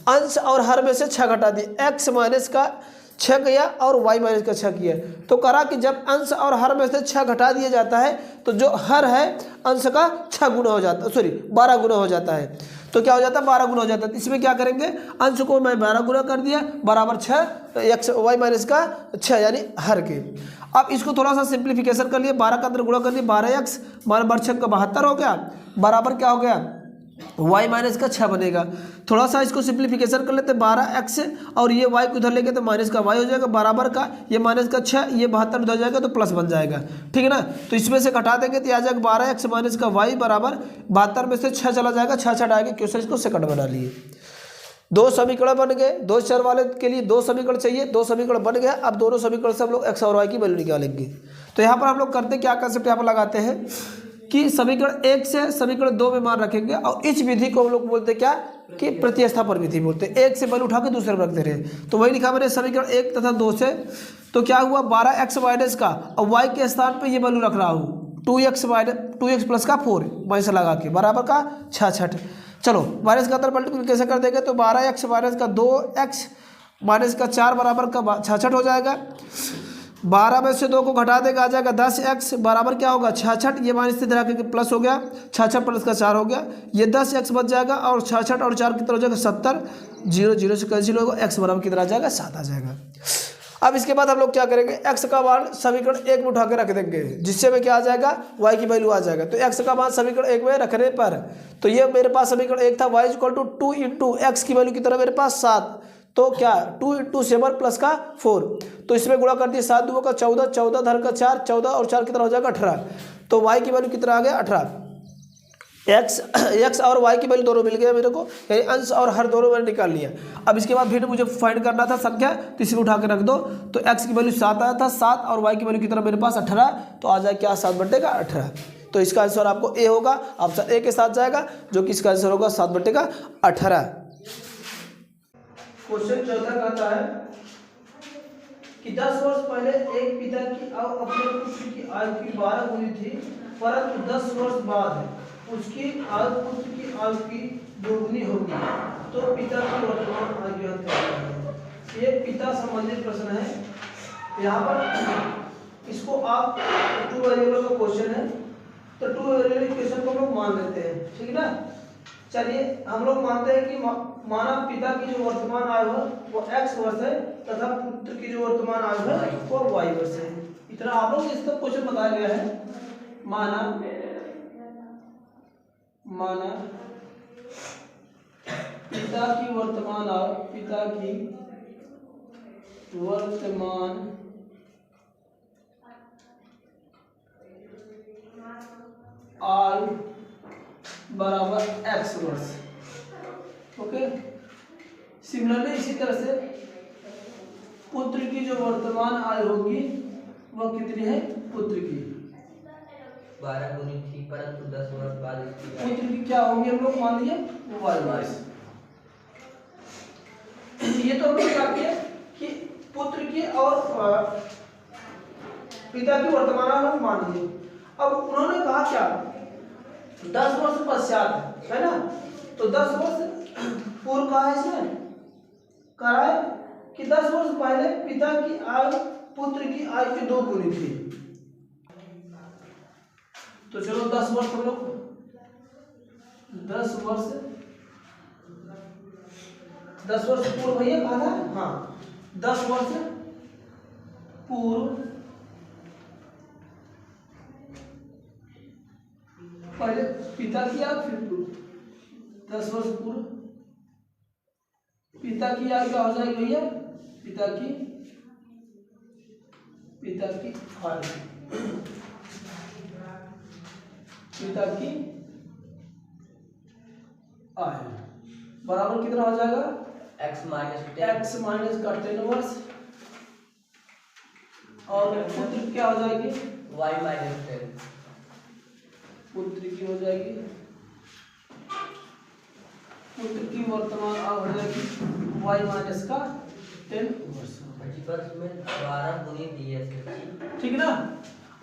अंश और हर में से 6 घटा दिए, x माइनस का 6 किया और y माइनस का 6 किया, तो करा कि जब अंश और हर में से 6 घटा दिया जाता है तो जो हर है अंश का 6 गुना हो जाता है, सॉरी 12 गुना हो जाता है, तो क्या हो जाता है 12 गुना हो जाता है। इसमें क्या करेंगे, अंश को मैं 12 गुना कर दिया बराबर 6 x y माइनस का 6 यानी हर के। अब इसको थोड़ा सा सिंप्लीफिकेशन कर लिए, 12 का अंदर गुणा कर लिए, 12x बराबर 6 का 72 हो गया, बराबर क्या हो गया y माइनस का 6 बनेगा। थोड़ा सा इसको सिंप्लीफिकेशन कर लेते हैं, 12x और ये y को उधर लेके तो माइनस का y हो जाएगा, बराबर का ये माइनस का 6, ये 72 उधर जाएगा तो प्लस बन जाएगा, ठीक है ना। तो इसमें से घटा देंगे तो आ जाएगा 12x माइनस का y बराबर 72 में से 6 चला जाएगा, 6 आएगा, क्वेश्चन इसको सेकंड बना लिए। दो समीकरण बन गए, दो चर वाले के लिए दो समीकरण चाहिए, दो समीकरण बन गया। अब दोनों समीकरण से हम लोग x और y की वैल्यू निकालेंगे। तो यहाँ पर हम लोग करते क्या कंसेप्ट यहाँ पर लगाते हैं कि समीकरण 1 से समीकरण 2 में मान रखेंगे और इस विधि को हम लोग बोलते क्या कि प्रतिस्थापन विधि बोलते हैं। 1 से वैल्यू उठा के दूसरे में रख दे रहे हैं। तो वही लिखा मैंने समीकरण 1 तथा 2 से, तो क्या हुआ 12x माइनस का और y के स्थान पे ये वैल्यू रख रहा हूँ 2x प्लस का 4 माइनस लगा के बराबर का 66। चलो माइनस का अंदर मल्टीप्लिकेशन कर देंगे तो 12x माइनस का 2x माइनस का 4 बराबर का 66 हो जाएगा। 12 में से 2 को घटा देगा आ जाएगा 10x बराबर क्या होगा 66, ये माइनस से करके प्लस हो गया, 66 प्लस का 4 हो गया, ये 10x बच जाएगा और 66 और 4 कितना हो जाएगा 70, 0 0 से कैंसिल होगा, x बराबर कितना आ जाएगा 7 आ जाएगा। अब इसके बाद हम लोग क्या करेंगे, x का मान समीकरण 1 में उठा के रख देंगे, जिससे में क्या आ जाएगा y की वैल्यू आ जाएगा। तो x का मान समीकरण 1 में रखने पर तो ये मेरे पास समीकरण 1 था, y equal to 2 into x की वैल्यू कितना मेरे पास 7, तो क्या 2 इंटू 7 प्लस का 4, तो इसमें गुणा कर दिए 7 दूँ का 14, 14 धर का 4, 14 और 4 कितना हो जाएगा 18। तो y की वैल्यू कितना आ गया 18। x और y की वैल्यू दोनों मिल गया मेरे को, यानी अंश और हर दोनों मैंने निकाल लिया। अब इसके बाद फिर मुझे फाइंड करना था संख्या, तो इसमें उठा के रख दो। तो x की वैल्यू 7 आया था, 7 और y की वैल्यू कितना मेरे पास 18, तो आ जाए क्या 7/18। तो इसका आंसर आपको ए होगा, ऑप्शन ए के साथ जाएगा, जो कि इसका आंसर होगा 7/18। क्वेश्चन 14 कहता है कि 10 वर्ष पहले एक पिता की आयु अपने पुत्र की आयु की 12 गुनी थी, परंतु 10 वर्ष बाद उसकी आयु पुत्र की आयु की 2 गुनी होगी, तो पिता की वर्तमान आयु ज्ञात करें। ये पिता संबंधित प्रश्न है। यहाँ पर इसको आप 2 वेरिएबल का क्वेश्चन है, तो 2 वेरिएबल क्वेश्चन को हम लोग मान लेते हैं, ठीक है ना। चलिए हम लोग मानते हैं कि माना पिता की जो वर्तमान आयु है वो x वर्ष है तथा पुत्र की जो वर्तमान आयु है वो y वर्ष है। इतना आप लोग इसका क्वेश्चन बताया गया है। माना पिता की वर्तमान आयु, पिता की वर्तमान आयु बराबर x वर्ष, ओके। सिमिलरली इसी तरह से पुत्र की जो वर्तमान आयु होगी वह कितनी है, पुत्र की 12 गुनी थी, परंतु 10 वर्ष बाद इसकी पुत्र की क्या होगी हम लोग मान लिए y वर्ष। ये तो हमने क्या किया कि पुत्र की और पिता की वर्तमान आयु मान लिए। अब उन्होंने कहा क्या 10 वर्ष पश्चात है ना, तो 10 वर्ष पूर्व कहा है इसमें, कहा है कि 10 वर्ष पहले पिता की आयु पुत्र की आयु की 2 गुनी थी। तो चलो 10 वर्ष हम लोग 10 वर्ष पूर्व भैया कहा था, हाँ 10 वर्ष पूर्व पहले पिता की आयु फिर पुत्र, 10 वर्ष पूर्व पिता की आयु क्या हो जाएगी भैया, पिता की आयु, पिता की आयु बराबर कितना हो जाएगा x माइनस का 10 वर्ष, और पुत्र क्या हो जाएगी y माइनस 10, पुत्र की हो जाएगी, पुत्र की वर्तमान आयु हो जाएगी y माइनस का 10 वर्ष। में 12 गुनी दिए, ठीक है ना।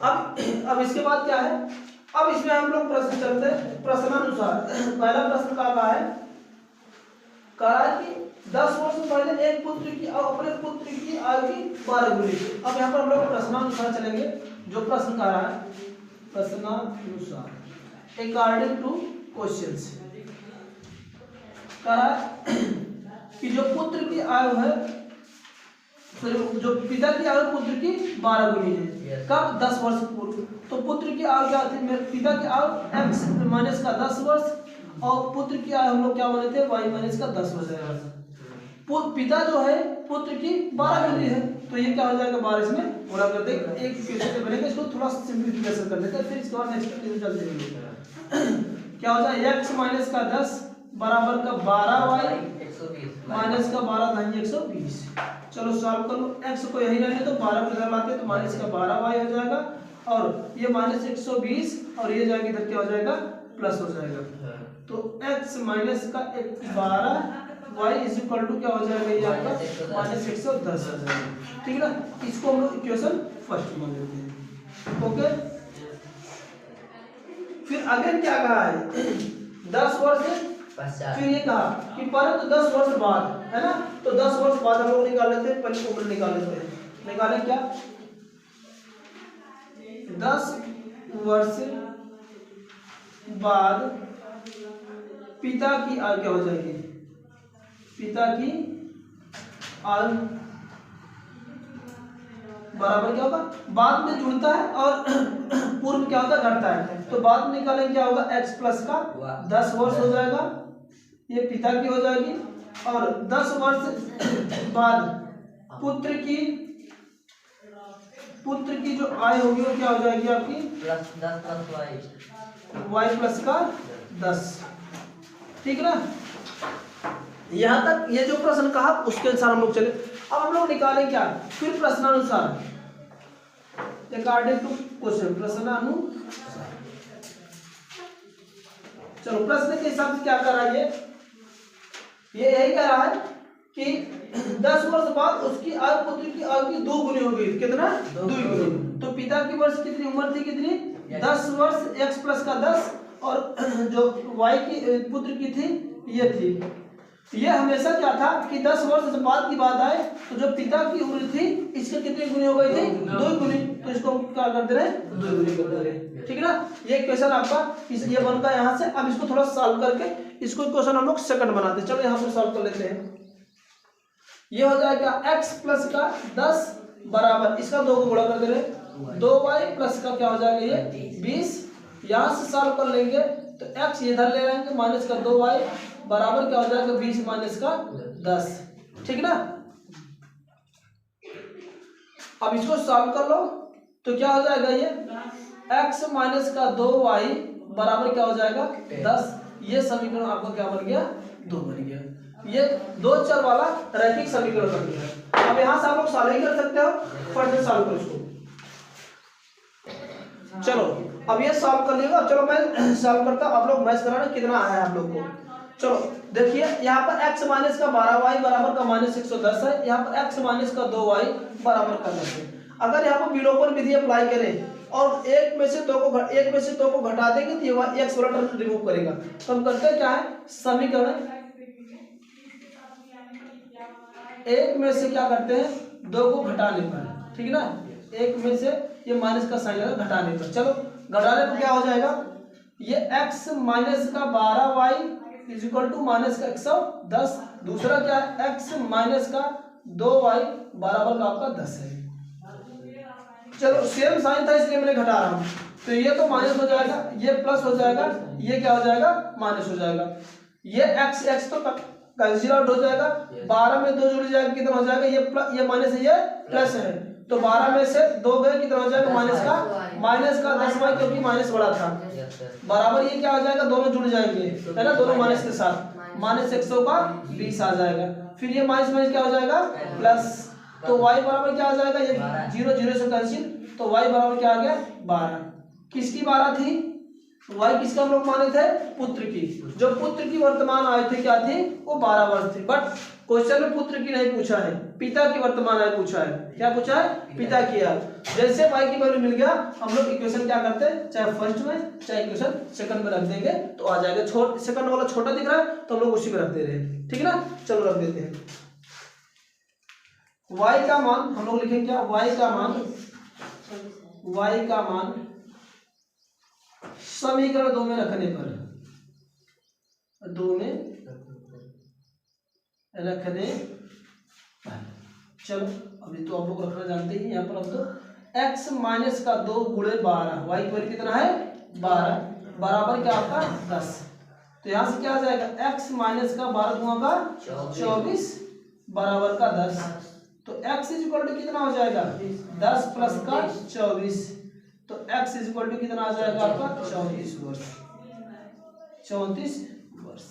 अब इसके बाद क्या है, अब इसमें हम लोग प्रश्न चलते हैं प्रश्नानुसार। पहला प्रश्न कहा है कि 10 वर्ष पहले एक पुत्र की आयु अपने पुत्र की आयु की 12 गुनी थी। अब यहाँ पर हम लोग प्रश्नानुसार चलेंगे। जो प्रश्न कह रहा है प्रश्नानुसार अकॉर्डिंग टू क्वेश्चंस, कह रहा है कि जो पुत्र की आयु है, जो पिता की आयु पुत्र की 12 गुनी है, कब 10 वर्ष पूर्व। तो पुत्र की आयु क्या थी, मेरे पिता की आयु x माइनस का 10 वर्ष और पुत्र की आय हम लोग क्या बने थे, y माइनस का 10 हो जाएगा। पिता जो है पुत्र की 12 गुनी है, तो ये क्या हो जाएगा 12 इसमें पूरा कर देंगे। एक इक्वेशन बनेगा, इसको थोड़ा सिंपलीफिकेशन कर लेते हैं, फिर इसके बाद नेक्स्ट इक्वेशन चलते हैं। क्या हो जाए x माइनस का 10 बराबर का 12y 120 माइनस का 12 धानी 120। चलो सॉल्व कर लो, x को यही रहने तो 12 को इधर लाते तो माइनस का 12y हो जाएगा, और ये माइनस 120 और ये जाके इधर क्या हो जाएगा प्लस हो जाएगा। तो x माइनस का 12 y इज इक्वल टू क्या हो जाएगा, ये आपका माइनस 110 हो जाएगा। ठीक है ना, इसको हम लोग इक्वेशन फर्स्ट मान लेते हैं। ओके, फिर अगेन क्या कहा है 10 वर्ष, फिर ये कहा कि परंतु 10 वर्ष बाद, है ना, तो 10 वर्ष बाद हम लोग निकाल लेते हैं, पहले उम्र निकाल लेते हैं। निकालें क्या, 10 वर्ष बाद पिता की आयु क्या हो जाएगी, पिता की आयु बराबर क्या होगा, बाद में जुड़ता है और पूर्व क्या होता है घटता है, तो बाद में निकालें क्या होगा x प्लस का 10 वर्ष हो जाएगा, ये पिता की हो जाएगी। और 10 वर्ष बाद पुत्र की जो आय होगी वो क्या हो जाएगी आपकी प्लस 10 प्लस y प्लस का 10। ठीक है ना, यहाँ तक ये जो प्रश्न कहा उसके अनुसार हम लोग चले। अब हम लोग निकालें क्या, फिर प्रश्नानुसार, अकॉर्डिंग टू क्वेश्चन, प्रश्नानुसार। चलो प्रश्न के हिसाब से क्या कर रहा है, ये यही कह रहा है कि 10 वर्ष बाद उसकी आयु पुत्र की आयु की 2 गुनी हो गई, कितना 2 गुनी। तो पिता की वर्ष कितनी उम्र थी, कितनी 10 वर्ष, x प्लस का 10, और जो y की पुत्र की थी ये थी। ये हमेशा क्या था कि 10 वर्ष बाद की बात आए तो जो पिता की उम्र थी इसके कितनी गुनी हो गई थी, 2 गुनी, तो इसको क्या करते रहे 2 गुनी करते रहे। ठीक है ना, ये क्वेश्चन आपका ये बनता है यहाँ से। अब इसको थोड़ा सॉल्व करके इसको क्वेश्चन हम लोग सेकंड बनाते हैं। चलो यहाँ पर सॉल्व कर लेते हैं। ये हो जाएगा x प्लस का 10 बराबर, इसका 2 को गुणा कर दे रहे 2y प्लस का क्या हो जाएगा ये 20। यहाँ से सॉल्व कर लेंगे तो x इधर ले लेंगे माइनस का 2y बराबर क्या हो जाएगा 20 माइनस का 10। ठीक ना, अब इसको सॉल्व कर लो तो क्या हो जाएगा ये x माइनस का 2y बराबर क्या हो जाएगा 10। ये समीकरण आपका क्या बन गया 2 बन गया। ये 2 चर वाला रैखिक समीकरण बन गया। अब यहाँ से आप लोग सॉल्व ही कर सकते हो, फटाफट सॉल्व करो इसको। चलो अब ये सॉल्व कर लिएगा। चलो मैं सॉल्व करता हूँ, आप लोग मैच कराना कितना आया है आप लोग को। चलो देखिए यहाँ पर x माइनस का 12y बराबर का माइनस 110 है, यहाँ पर x माइनस का 2y बराबर का 10 है। अगर यहाँ पर विलोपन विधि अप्लाई करें और एक में से दो को घटा देंगे तो ये x वाला टर्म रिमूव करेगा। तो हम करते क्या है, समीकरण एक में से क्या करते हैं 2 को घटाने पर, ठीक है ना, एक में से ये माइनस का साइन लगा घटाने पर। चलो घटाने पर क्या हो जाएगा, ये x माइनस का 12y is equal to minus का 110। दूसरा क्या है x माइनस का 2y बराबर का आपका 10 है। चलो सेम साइन था इसलिए मैंने घटा रहा हूं, तो ये तो माइनस हो जाएगा, ये प्लस हो जाएगा, ये क्या हो जाएगा माइनस हो जाएगा। ये x तो कैंसिल आउट हो जाएगा, 12 में 2 जुड़ जाएगा कितना हो जाएगा, ये माइनस है ये प्लस है, तो 12 में से 2 गए कितना हो जाएगा माइनस का 10y, क्योंकि माइनस बड़ा था बराबर ये क्या हो जाएगा दोनों जुड़ जाएंगे, है ना, दोनों माइनस के साथ माइनस 120 आ जाएगा। फिर ये माइनस माइनस क्या हो जाएगा प्लस, तो y बराबर क्या आ जाएगा, ये 0 0 से कैंसिल, तो y बराबर क्या आ गया 12। किसकी 12 थी, y किसका हम लोग माने थे पुत्र की। जो पुत्र की वर्तमान आयु थी क्या थी, वो 12 वर्ष थी। बट क्वेश्चन में पुत्र की नहीं पूछा है, पिता की वर्तमान आयु पूछा है। क्या पूछा है, पिता की आयु। जैसे y की वैल्यू मिल गया हम लोग इक्वेशन क्या करते हैं, चाहे फर्स्ट में चाहे इक्वेशन सेकंड में रख देंगे तो आ जाएगा। सेकंड वाला छोटा दिख रहा है तो हम लोग उसी में रख दे रहे हैं, ठीक है ना। चलो रख देते हैं। y का मान हम लोग लिखेंगे क्या, y का मान समीकरण 2 में रखने पर, 2 में रखने पर, चलो अभी तो आप लोग रखना जानते हैं। यहाँ पर अब तो x माइनस का 2 गुणे 12, y की वैल्यू कितना है 12 बराबर क्या आपका 10। तो यहाँ से क्या आ जाएगा x माइनस का 12 गुणा का 24 बराबर का 10। तो x इज इक्वल टू कितना हो जाएगा 10 प्लस का 24, तो x इज इक्वल टू कितना आ जाएगा आपका 34 वर्ष। 34 वर्ष।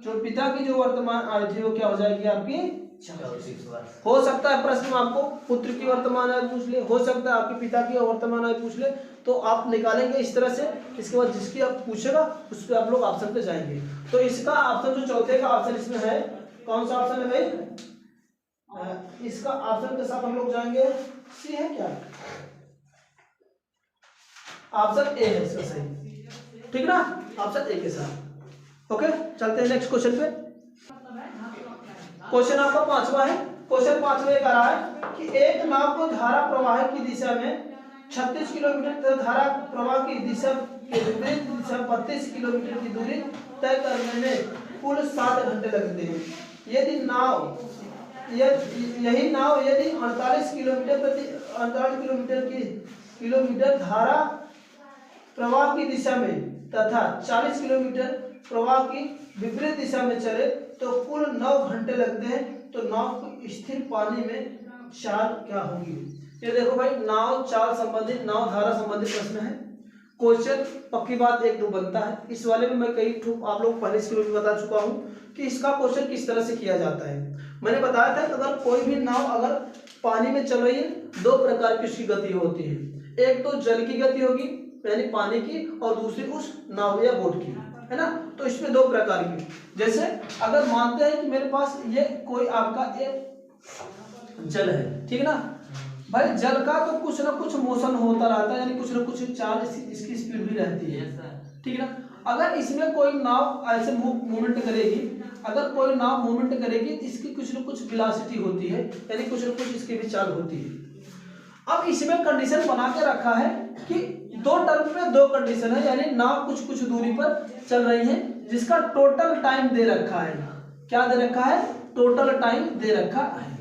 जो पिता की जो वर्तमान आयु थी वो क्या हो जाएगी आपकी 34 वर्ष। हो सकता है प्रश्न में आपको पुत्र की वर्तमान आयु पूछ ले, हो सकता है आपके पिता की वर्तमान आयु पूछ ले, तो आप निकालेंगे इस तरह से। इसके बाद जिसकी आप पूछेगा उस पर आप लोग ऑप्शन पे जाएंगे। तो इसका ऑप्शन जो चौथे का ऑप्शन इसमें है, कौन सा ऑप्शन है भाई? इसका ऑप्शन के साथ हम लोग जाएंगे सी है क्या? ऑप्शन ए है इसका सही, ठीक ना? ऑप्शन ए के साथ। ओके, चलते हैं नेक्स्ट क्वेश्चन पे। क्वेश्चन आपका 5वां है। क्वेश्चन 5वें कह रहा है कि एक नाव को धारा प्रवाह की दिशा में 36 किलोमीटर तथा धारा प्रवाह की दिशा के विपरीत दिशा 32 किलोमीटर की दूरी तय करने में कुल 7 घंटे लगते हैं। यदि यही नाव यदि 48 किलोमीटर धारा प्रवाह की दिशा में तथा 40 किलोमीटर प्रवाह की विपरीत दिशा में चले तो कुल 9 घंटे लगते हैं। तो नाव की स्थिर पानी में चाल क्या होगी? ये देखो भाई, नाव चाल संबंधित, नाव धारा संबंधित प्रश्न है। क्वेश्चन पक्की बात 1-2 बनता है। इस वाले में मैं कई आप लोग पहले से भी बता चुका हूँ कि इसका क्वेश्चन किस तरह से किया जाता है। मैंने बताया था कि अगर कोई भी नाव अगर पानी में चल रही है, 2 प्रकार की उसकी गति होती है। एक तो जल की गति होगी यानी पानी की, और दूसरी उस नाव या बोट की, है ना? तो इसमें 2 प्रकार की। जैसे अगर मानते हैं कि मेरे पास ये कोई आपका एक जल है, ठीक ना भाई? जल का तो कुछ ना कुछ मोशन होता रहता है, यानी कुछ ना कुछ चाल इसकी स्पीड भी रहती है, ठीक ना? अगर इसमें कोई नाव ऐसे मूवमेंट करेगी, अगर कोई नाव मूवमेंट करेगी तो इसकी कुछ ना कुछ वेलोसिटी होती है, यानी कुछ ना कुछ इसकी भी चाल होती है। अब इसमें कंडीशन बना के रखा है कि 2 टर्म में 2 कंडीशन है, यानी नाव कुछ कुछ दूरी पर चल रही है, जिसका टोटल टाइम दे रखा है। क्या दे रखा है? टोटल टाइम दे रखा है।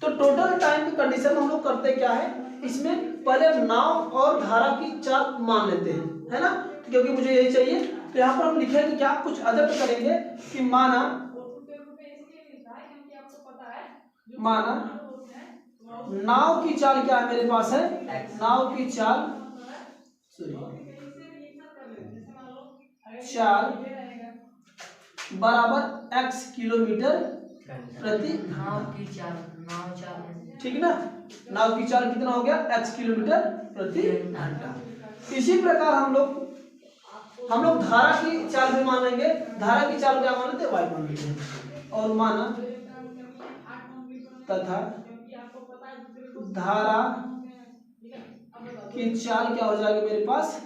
तो टोटल टाइम की कंडीशन हम लोग करते क्या है, इसमें पहले नाव और धारा की चाल मान लेते हैं, है ना? तो क्योंकि मुझे यही चाहिए, तो यहाँ पर हम लिखेंगे क्या, कुछ अदर करेंगे कि माना नाव की चाल क्या है मेरे पास है, नाव की चाल बराबर x किलोमीटर प्रति घंटा, ठीक ना? नाव की चाल कितना हो गया? x किलोमीटर प्रति घंटा। इसी प्रकार हम लोग धारा की चाल भी मान लेंगे। धारा की चाल क्या मान लेते हैं? y मान लेते हैं। और माना तथा धारा की चाल क्या हो जाएगी मेरे पास?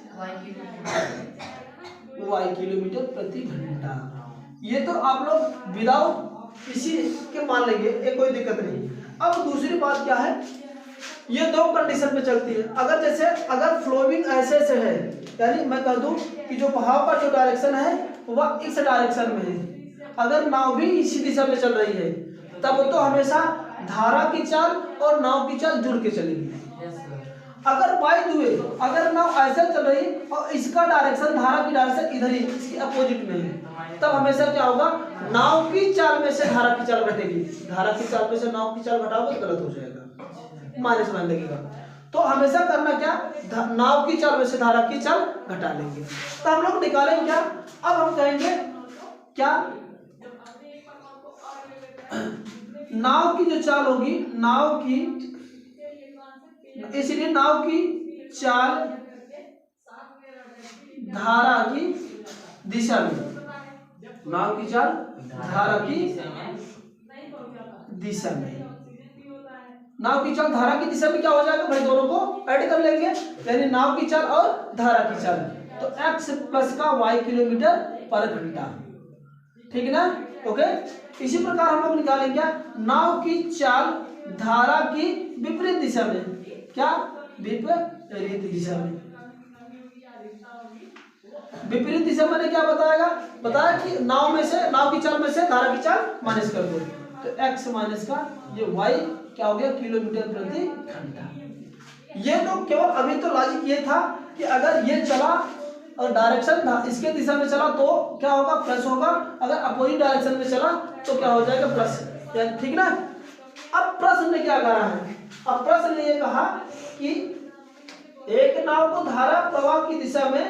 y किलोमीटर प्रति घंटा। ये तो आप लोग विदाउट इसी के मान लेंगे, ये कोई दिक्कत नहीं। अब दूसरी बात क्या है, ये 2 कंडीशन पे चलती है। अगर फ्लोइंग ऐसे से है, यानी मैं कह दूं कि जो बहाव का जो डायरेक्शन है वह इस डायरेक्शन में है, अगर नाव भी इसी दिशा में चल रही है, तब तो हमेशा धारा की चाल और नाव की चाल जुड़ के चलेगी। अगर बाय द वे अगर नाव ऐसे चल रही और इसका डायरेक्शन, धारा की डायरेक्शन इधर ही इसकी अपोजिट में है, तब हमेशा क्या होगा, नाव की चाल में से धारा की चाल घटेगी। धारा की चाल में से नाव की चाल घटाओगे तो गलत हो जाएगा, माइनस मान लगेगा। तो हमेशा करना क्या, नाव की चाल में से धारा की चाल घटा लेंगे। तो हम लोग निकालेंगे क्या, अब हम कहेंगे क्या, नाव की जो चाल होगी, नाव की, इसलिए नाव की चाल धारा की दिशा में, नाव की चाल धारा की दिशा में, नाव की चाल धारा की दिशा में क्या हो जाएगा भाई, दोनों को ऐड कर लेंगे, यानी नाव की चाल और धारा की चाल। तो x प्लस का y किलोमीटर पर घंटा, ठीक ना? ओके, इसी प्रकार हम लोग निकालेंगे क्या, नाव की चाल धारा की विपरीत दिशा में, क्या विपरीत दिशा में, विपरीत दिशा मैंने क्या बताया कि नाव की चाल में से धारा की चाल माइनस कर दो, तो x माइनस का ये y क्या हो गया, किलोमीटर प्रति घंटा। ये तो केवल अभी तो लॉजिक ये था कि अगर ये चला और डायरेक्शन इसके दिशा में चला तो क्या होगा, प्लस होगा। अगर अपोजिट डायरेक्शन में चला तो क्या हो जाएगा, प्लस। ठीक ना। अब प्रश्न ने क्या कहा है, अब प्रश्न ने ये कहा कि एक नाव को धारा प्रवाह की दिशा में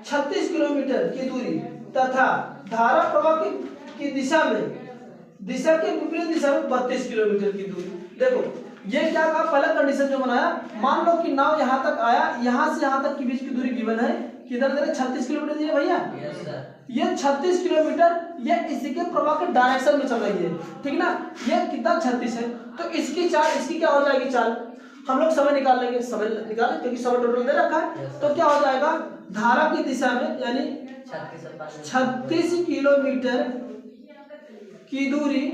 36 किलोमीटर की दूरी तथा धारा प्रवाह की दिशा के विपरीत दिशा में 32 किलोमीटर की दूरी। देखो ये क्या कहा, पहला कंडीशन जो बनाया, मान लो कि नाव यहाँ तक आया, यहाँ से यहाँ तक की बीच की दूरी गिवन है, किधर दे 36 किलोमीटर दिए भैया। ये 36 किलोमीटर ये इसी के प्रवाह के डायरेक्शन में चल रही है, ठीक ना। ये कितना 36 है, तो इसकी चाल, इसकी क्या हो जाएगी चाल, हम लोग समय निकाल लेंगे, समय निकालें क्योंकि समय टोटल दे रखा है। तो क्या हो जाएगा, धारा की दिशा में यानी 36 किलोमीटर की दूरी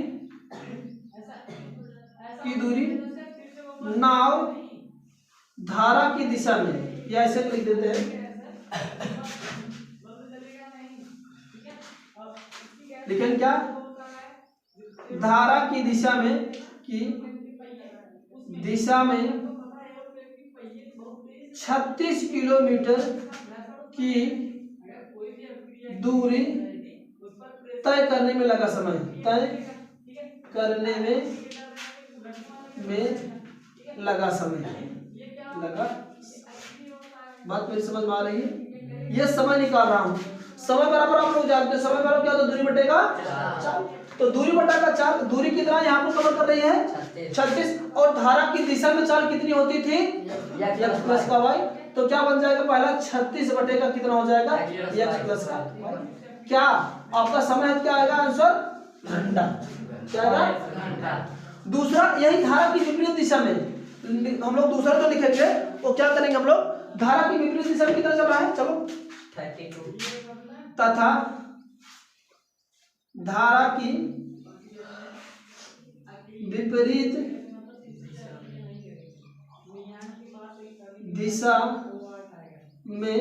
नाव धारा की दिशा में, या ऐसे लिख देते हैं, लेकिन क्या, धारा की दिशा में 36 किलोमीटर की दूरी तय करने में लगा समय, तय करने में लगा समय, बात मेरी समझ में आ रही है। ये समय निकाल रहा हूं, समय बराबर आप लोग जानते हैं, समय बराबर क्या होता है, दूरी बटेगा 4। तो दूरी बटा 4, दूरी कितना यहाँ पर कवर कर रही है 36, और धारा की दिशा में चाल कितनी होती थी, x प्लस का y। तो क्या बन जाएगा, पहला 36 बटेगा कितना हो जाएगा, x प्लस का y। क्या आपका समय क्या आएगा, आंसर घंटा, क्या आएगा। दूसरा, यही धारा की विपरीत दिशा में हम लोग दूसरा तो लिखेंगे, वो क्या करेंगे हम लोग, धारा की विपरीत दिशा में कितना चल रहा है, चलो 32 तथा धारा की विपरीत दिशा में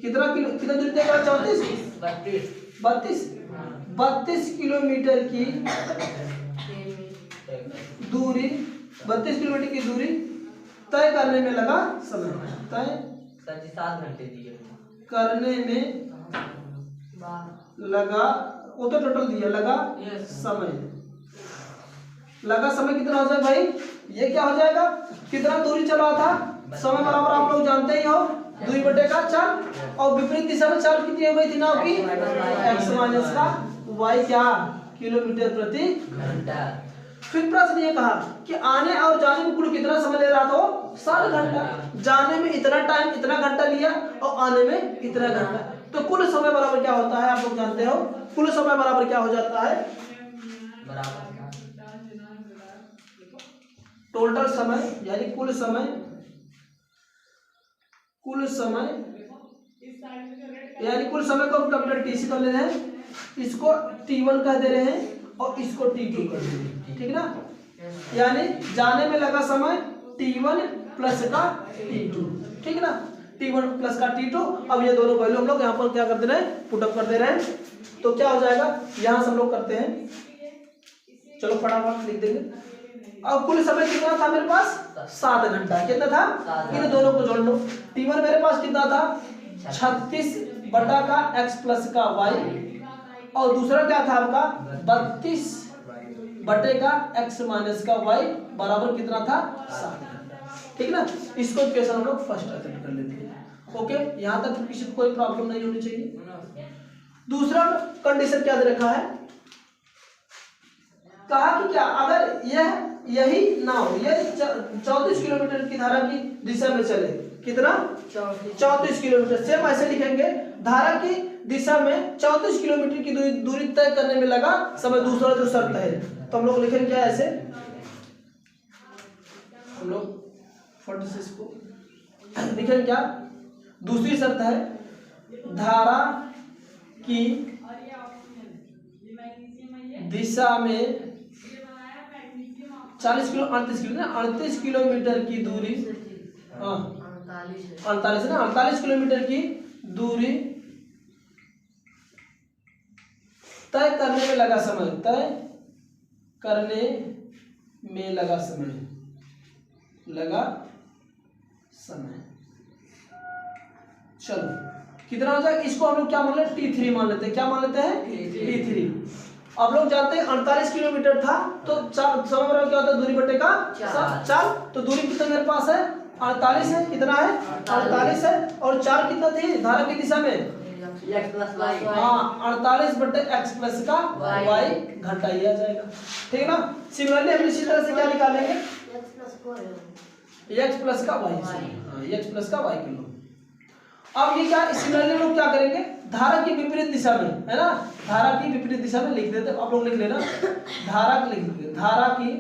कितना दूरी तय करा, 32 किलोमीटर की दूरी, 32 किलोमीटर की दूरी तय करने में लगा समय, तय 7 घंटे दिए करने में लगा, वो तो टोटल दिया, लगा समय, लगा समय कितना हो जाए भाई, ये क्या हो जाएगा, कितना दूरी चला था, समय बराबर आप लोग जानते ही हो, दूरी बटेगा 4, और विपरीत दिशा में चाल कितनी हो गई थी नाव की, x माइनस का y, क्या किलोमीटर प्रति घंटा। फिर प्रश्न ये कहा कि आने और जाने में कुल कितना समय ले रहा था, 7 घंटा। जाने में इतना टाइम, इतना घंटा लिया, और आने में इतना घंटा, तो कुल समय बराबर क्या होता है, आप लोग जानते हो, कुल समय बराबर क्या हो जाता है, टोटल समय यानी कुल समय यानी कुल समय को हम कैपिटल टी से कर ले रहे हैं, इसको T1 कह दे रहे हैं और इसको T2 कर दे रहे हैं, ठीक ना। यानी जाने में लगा समय T1 प्लस का T2, ठीक ना, T1 प्लस का T2। अब ये दोनों वैल्यू हम लोग यहाँ पर क्या कर दे रहे हैं, पुटअप कर दे रहे हैं, तो क्या हो जाएगा, यहाँ से हम लोग करते हैं, चलो फटाफट लिख देंगे। अब कुल समय कितना था मेरे पास, 7 घंटा। कितना था, इन दोनों को जोड़ लो। T1 मेरे पास कितना था, 36 बटा का x प्लस का y, और दूसरा क्या था आपका 32 बटे का x माइनस का y बराबर कितना था, 7। ठीक ना। इसको इक्वेशन हम लोग फर्स्ट अटेम्प्ट कर लेते हैं। ओके, यहाँ तक किसी को कोई प्रॉब्लम नहीं होनी चाहिए। दूसरा कंडीशन क्या दे रखा है, कहा कि क्या अगर यही नाव ये 34 किलोमीटर की धारा की दिशा में चले, कितना 34 किलोमीटर, सेम ऐसे लिखेंगे, धारा की दिशा में 34 किलोमीटर की दूरी तय करने में लगा समय। दूसरा जो शर्त है तो हम लोग लिखेंगे क्या, ऐसे हम लोग 46 को लिखेंगे क्या, दूसरी शर्त है धारा की दिशा में 38 किलोमीटर की दूरी, 48 किलोमीटर की दूरी तय करने में लगा समय, तय करने में लगा समय, चलो कितना हो जाएगा, इसको हम लोग क्या मान लेते हैं, T3 मान लेते हैं। क्या मान लेते हैं, T3। आप लोग जानते हैं 48 किलोमीटर था, तो समय बराबर क्या होता है, दूरी बटे का 4। तो दूरी कितना मेरे पास है, 48 है। कितना है, 48 है। और 4 कितना थी, धारा की दिशा में, x प्लस y। हाँ 48 बटे x प्लस का y घंटा ही आ जाएगा। ठीक है ना। सिमिलरली हम इसी तरह से क्या निकालेंगे, x प्लस का y, x प्लस का y किलो। अब ये क्या, सिमिलरली लोग क्या करेंगे, धारा की विपरीत दिशा में, है ना, धारा की विपरीत दिशा में लिख देते। आप लोग लिख लेना, धारा की लिख देते, धारा की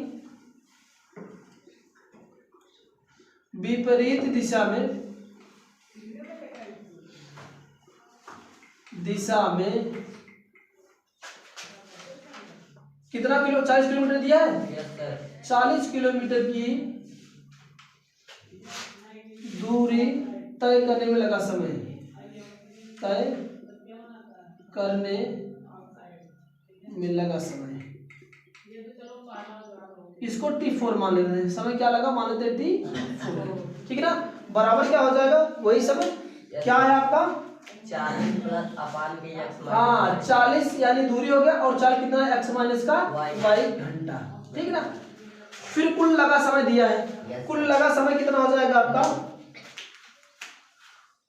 विपरीत दिशा में कितना किलो, 40 किलोमीटर दिया है, 40 किलोमीटर की दूरी तय करने में लगा समय, तय करने में लगा समय। इसको T4 मान लेते हैं। समय क्या लगा, मान लेते हैं T4। ठीक है ना। बराबर क्या हो जाएगा, वही समय क्या है आपका, 40 प्लस अपान के x। हाँ 40 यानी दूरी हो गया, और 4 कितना है, x माइनस का y घंटा। ठीक है ना। फिर कुल लगा समय दिया है, कुल लगा समय कितना हो जाएगा आपका,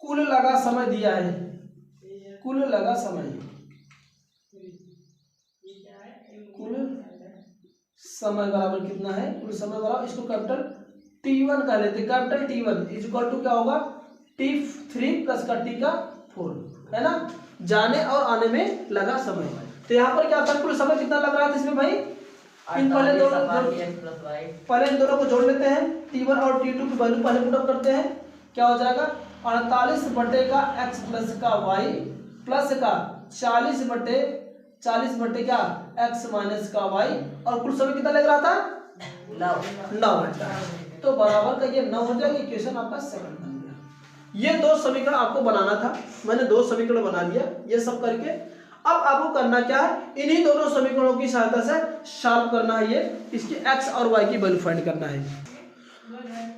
कुल लगा समय दिया है, कुल लगा समय, कुल समय बराबर कितना है, कुल समय बराबर, इसको कैपिटल T1 कह लेते हैं। Capital T1 is equal to क्या होगा, T3 प्लस का T का 4, है ना, जाने और आने में लगा समय। तो यहाँ पर क्या था, कुल समय कितना लग रहा था इसमें भाई, इन पहले इन दोनों को जोड़ लेते हैं, T1 और T2 की वैल्यू पहले पुट अप करते हैं। क्या हो जाएगा, 48 बटे का x प्लस का y प्लस का 40 बटे क्या x माइनस का y, और कुल समय कितना लग रहा था, 9 घंटा। तो बराबर का ये 9 हो जाएगा। इक्वेशन आपका सेकंड बन गया। ये दो समीकरण आपको बनाना था, मैंने दो समीकरण बना दिया। ये सब करके अब आपको करना क्या है, इन्हीं दोनों समीकरणों की सहायता से सॉल्व करना है, ये इसकी x और y की वैल्यू फाइंड करना है।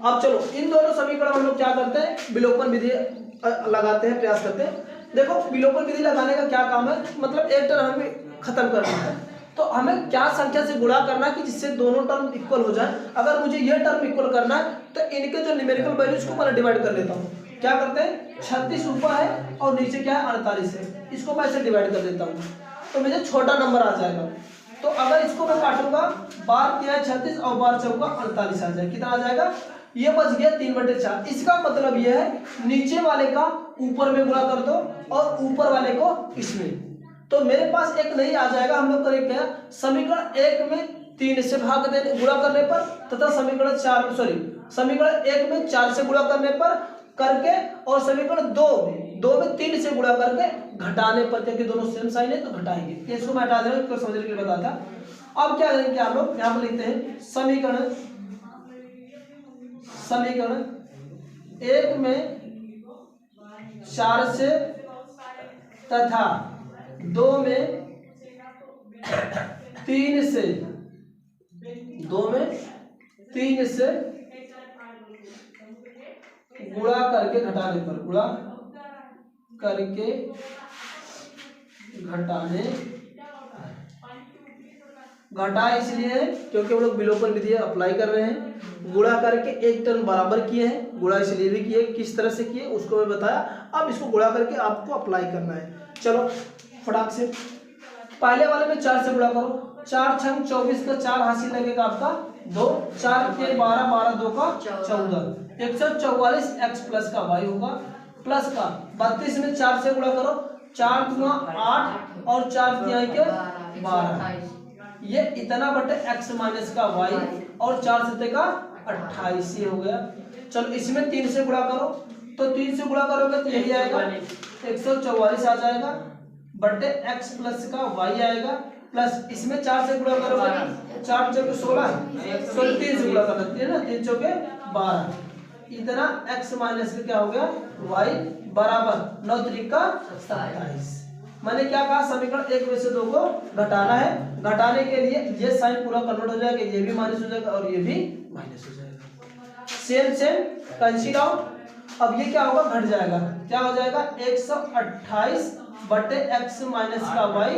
अब चलो इन दोनों समीकरण हम लोग क्या करते हैं, विलोपन विधि लगाते हैं, प्रयास करते हैं। देखो विलोपन विधि लगाने का क्या काम है, मतलब एक टर्म हमें खत्म करना है, तो हमें क्या संख्या से गुणा करना है कि जिससे दोनों टर्म इक्वल हो जाए। अगर मुझे ये टर्म इक्वल करना है तो इनके जो न्यूमेरिकल वैल्यूज को मैं डिवाइड कर लेता हूँ। क्या करते हैं, 36 ऊपर है और नीचे क्या है 48 है, इसको मैं ऐसे डिवाइड कर देता हूँ तो मुझे छोटा नंबर आ जाएगा। तो अगर इसको मैं काटूंगा, बार किया है 36 और बार चौका 48 आ जाएगा। कितना आ जाएगा, ये बच गया 3/4। इसका मतलब ये है नीचे वाले का ऊपर में गुणा कर दो और ऊपर वाले को इसमें, तो मेरे पास एक नहीं आ जाएगा। हम लोग करेंगे क्या, समीकरण 1 में 3 से भाग देने गुणा करने पर, तथा समीकरण 1 में 4 से गुणा करने पर करके, और समीकरण 2 में 3 से गुणा करके घटाने पर, क्योंकि दोनों सेम साइन है तो घटाएंगे। इसको मैं हटा देना, समझने के लिए बताता। अब क्या करेंगे, हम लोग यहाँ पर लिखते हैं समीकरण 1 में 4 से तथा 2 में 3 से गुणा करके घटाने पर, गुणा करके घटा इसलिए क्योंकि हम लोग विलोपन विधि अप्लाई कर रहे हैं। गुणा करके एक टर्म बराबर किए हैं, गुणा इसलिए भी किए, किस तरह से किए उसको मैं बताया। अब इसको गुणा करके आपको अप्लाई करना है। चलो फटाक से पहले वाले में 4 से गुणा करो, 4 छंग 24 का 4 हासिल लगेगा आपका 2, 4 के 12, 12 2 का 14, 144 x प्लस का y होगा, प्लस का 32 में 4 से गुणा करो, 4 गुना 8 और 4 तिहाई के 12, ये इतना बटे x माइनस का y और 4 सत्ते का 28 ये हो गया। चलो इसमें 3 से गुणा करो, तो 3 से गुणा करोगे तो यही आएगा 144 आ जाएगा बटे x प्लस का y आएगा, प्लस इसमें 4 से गुणा करोगे, 4 चौके 16, 3 से गुणा करना है ना, 3 चौके 12, इतना x माइनस का क्या हो गया y बराबर 9 त्रिक का 27। मैंने क्या कहा, समीकरण 1 में से 2 को घटाना है। घटाने के लिए ये साइन पूरा कन्वर्ट हो जाएगा, ये भी माइनस हो जाएगा और ये भी माइनस हो जाएगा। Same cancel out. अब ये क्या होगा, घट जाएगा, क्या हो जाएगा 128 बटे एक्स माइनस का वाई,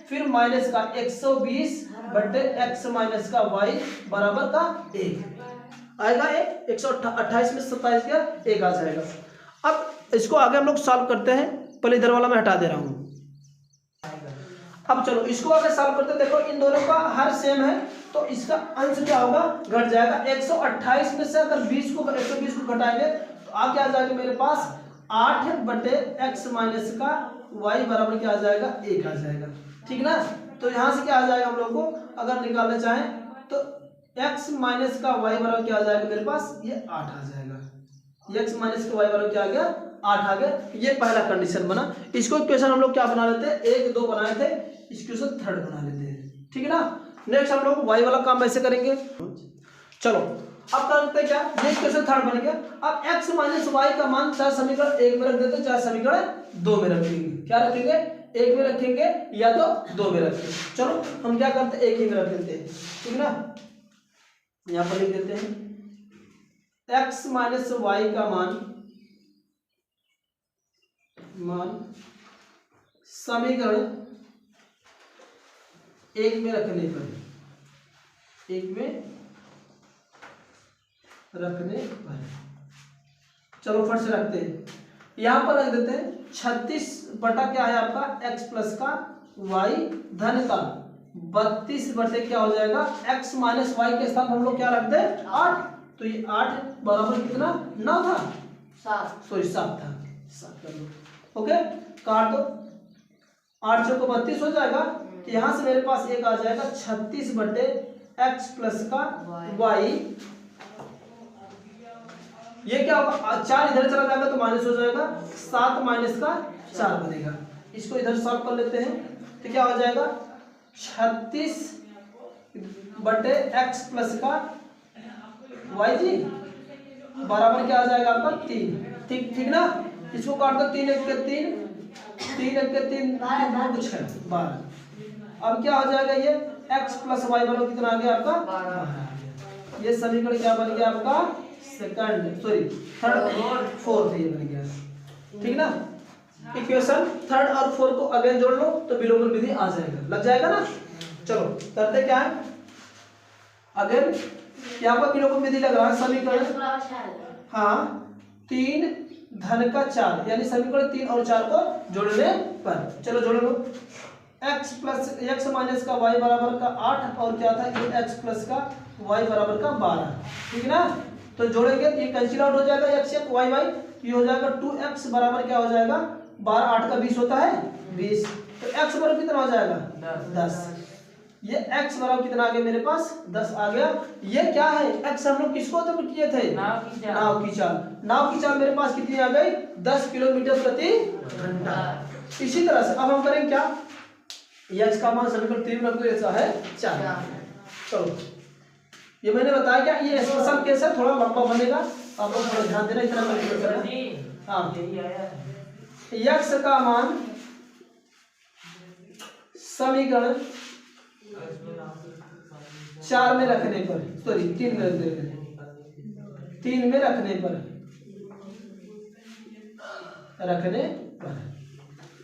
फिर माइनस का 120 बटे एक्स माइनस का वाई बराबर का 1 आएगा। 128 में 27 गया, 1 आ जाएगा। अब इसको आगे हम लोग सॉल्व करते हैं, पहले इधर वाला मैं हटा दे रहा हूँ। अब चलो इसको अगर सॉल्व करते हैं, देखो इन दोनों का हर सेम है, तो इसका अंश क्या होगा, घट जाएगा। 128 में से अगर 120 को घटाएंगे तो आ क्या आ जाएगा मेरे पास 8 बटे एक्स माइनस का वाई बराबर क्या आ जाएगा, 1 आ जाएगा, ठीक ना। तो यहाँ से क्या आ जाएगा, हम लोग को अगर निकालना चाहें तो x माइनस का वाई बराबर क्या आ जाएगा मेरे पास, ये 8 आ जाएगा। x माइनस का वाई बराबर क्या आ गया, 8 आ गया। ये पहला कंडीशन बना। इसको इक्वेशन हम लोग क्या बना लेते हैं, 1 2 बनाए थे, इक्वेशन थर्ड बना लेते हैं, ठीक है ना। नेक्स्ट हम लोग y वाला काम ऐसे करेंगे। चलो अब करते हैं क्या, ये इक्वेशन थर्ड बन गया। अब x माइनस वाई का मान चाहे समीकरण 1 में रख देते हैं, चाहे समीकरण 2 में रखेंगे। क्या रखेंगे, 1 में रखेंगे या तो 2 में रखेंगे। चलो हम क्या करते हैं, 1 ही में रख देते हैं, ठीक ना। यहाँ पर लिख देते हैं x माइनस वाई का मान समीकरण 1 में रखने पर, 1 में रखने पर, चलो फट से रखते हैं। यहां पर रख देते हैं 36 बटा क्या है आपका x प्लस का y धन का 32 बटे क्या हो जाएगा x माइनस वाई के स्थान हम लोग क्या रख दे 8, तो ये 8 बराबर कितना 9 था, 7 सॉरी 7 था, 7 कर लो, ओके काट दो, 8 चौको 32 हो जाएगा। तो यहाँ से मेरे पास एक आ जाएगा 36 बटे x प्लस का y, ये क्या होगा 4 इधर चला जाएगा तो माइनस हो जाएगा, 7 माइनस का 4 बनेगा। इसको इधर सॉल्व कर लेते हैं, तो क्या हो जाएगा 36 बटे x प्लस का y जी बराबर क्या आ जाएगा आपका 3, ठीक ना। इसको काट दो, 3 1 के 3, 3 1 के 3 कुछ है 12। अब क्या हो जाएगा ये x प्लस वाई बराबर कितना आ गया आपका 12। ये समीकरण क्या बन गया आपका सेकंड सॉरी थर्ड फोर्थ ये बन गया, ठीक ना। इक्वेशन थर्ड और फोर्थ को अगेन जोड़ लो तो विलोमन विधि आ जाएगा, लग जाएगा ना। चलो करते क्या है, अगेन यहाँ पर विलोमन विधि लग रहा है समीकरण, हाँ 3 धन का 4 यानी समीकरण 3 और 4 को जोड़ने पर, चलो जोड़ लो। x माइनस का y बराबर का 8 और क्या था ये x प्लस का y बराबर का 12, ठीक ना। तो जोड़ेंगे ये कैंसिल आउट हो जाएगा, x y y ये हो जाएगा 2x बराबर क्या हो जाएगा 12 8 का 20 होता है 20, तो x बराबर कितना हो जाएगा 10। ये x बराबर कितना आ गया मेरे पास 10 आ गया। ये क्या है x हम लोग किसको जब किए थे नाव की चाल, नाव की चाल मेरे पास कितनी आ गई 10 किलोमीटर प्रति घंटा। इसी तरह से अब हम करेंगे क्या, x का मान समीकरण 3 में रख दो, ऐसा है 4। चलो ये मैंने बताया क्या ये स्पेशल केस है, थोड़ा लंबा बनेगा, आप लोग थोड़ा ध्यान देना, इतना मैं करना। हाँ x का मान समीकरण 4 में रखने पर, सॉरी 3 में रखने पर, 3 में रखने पर,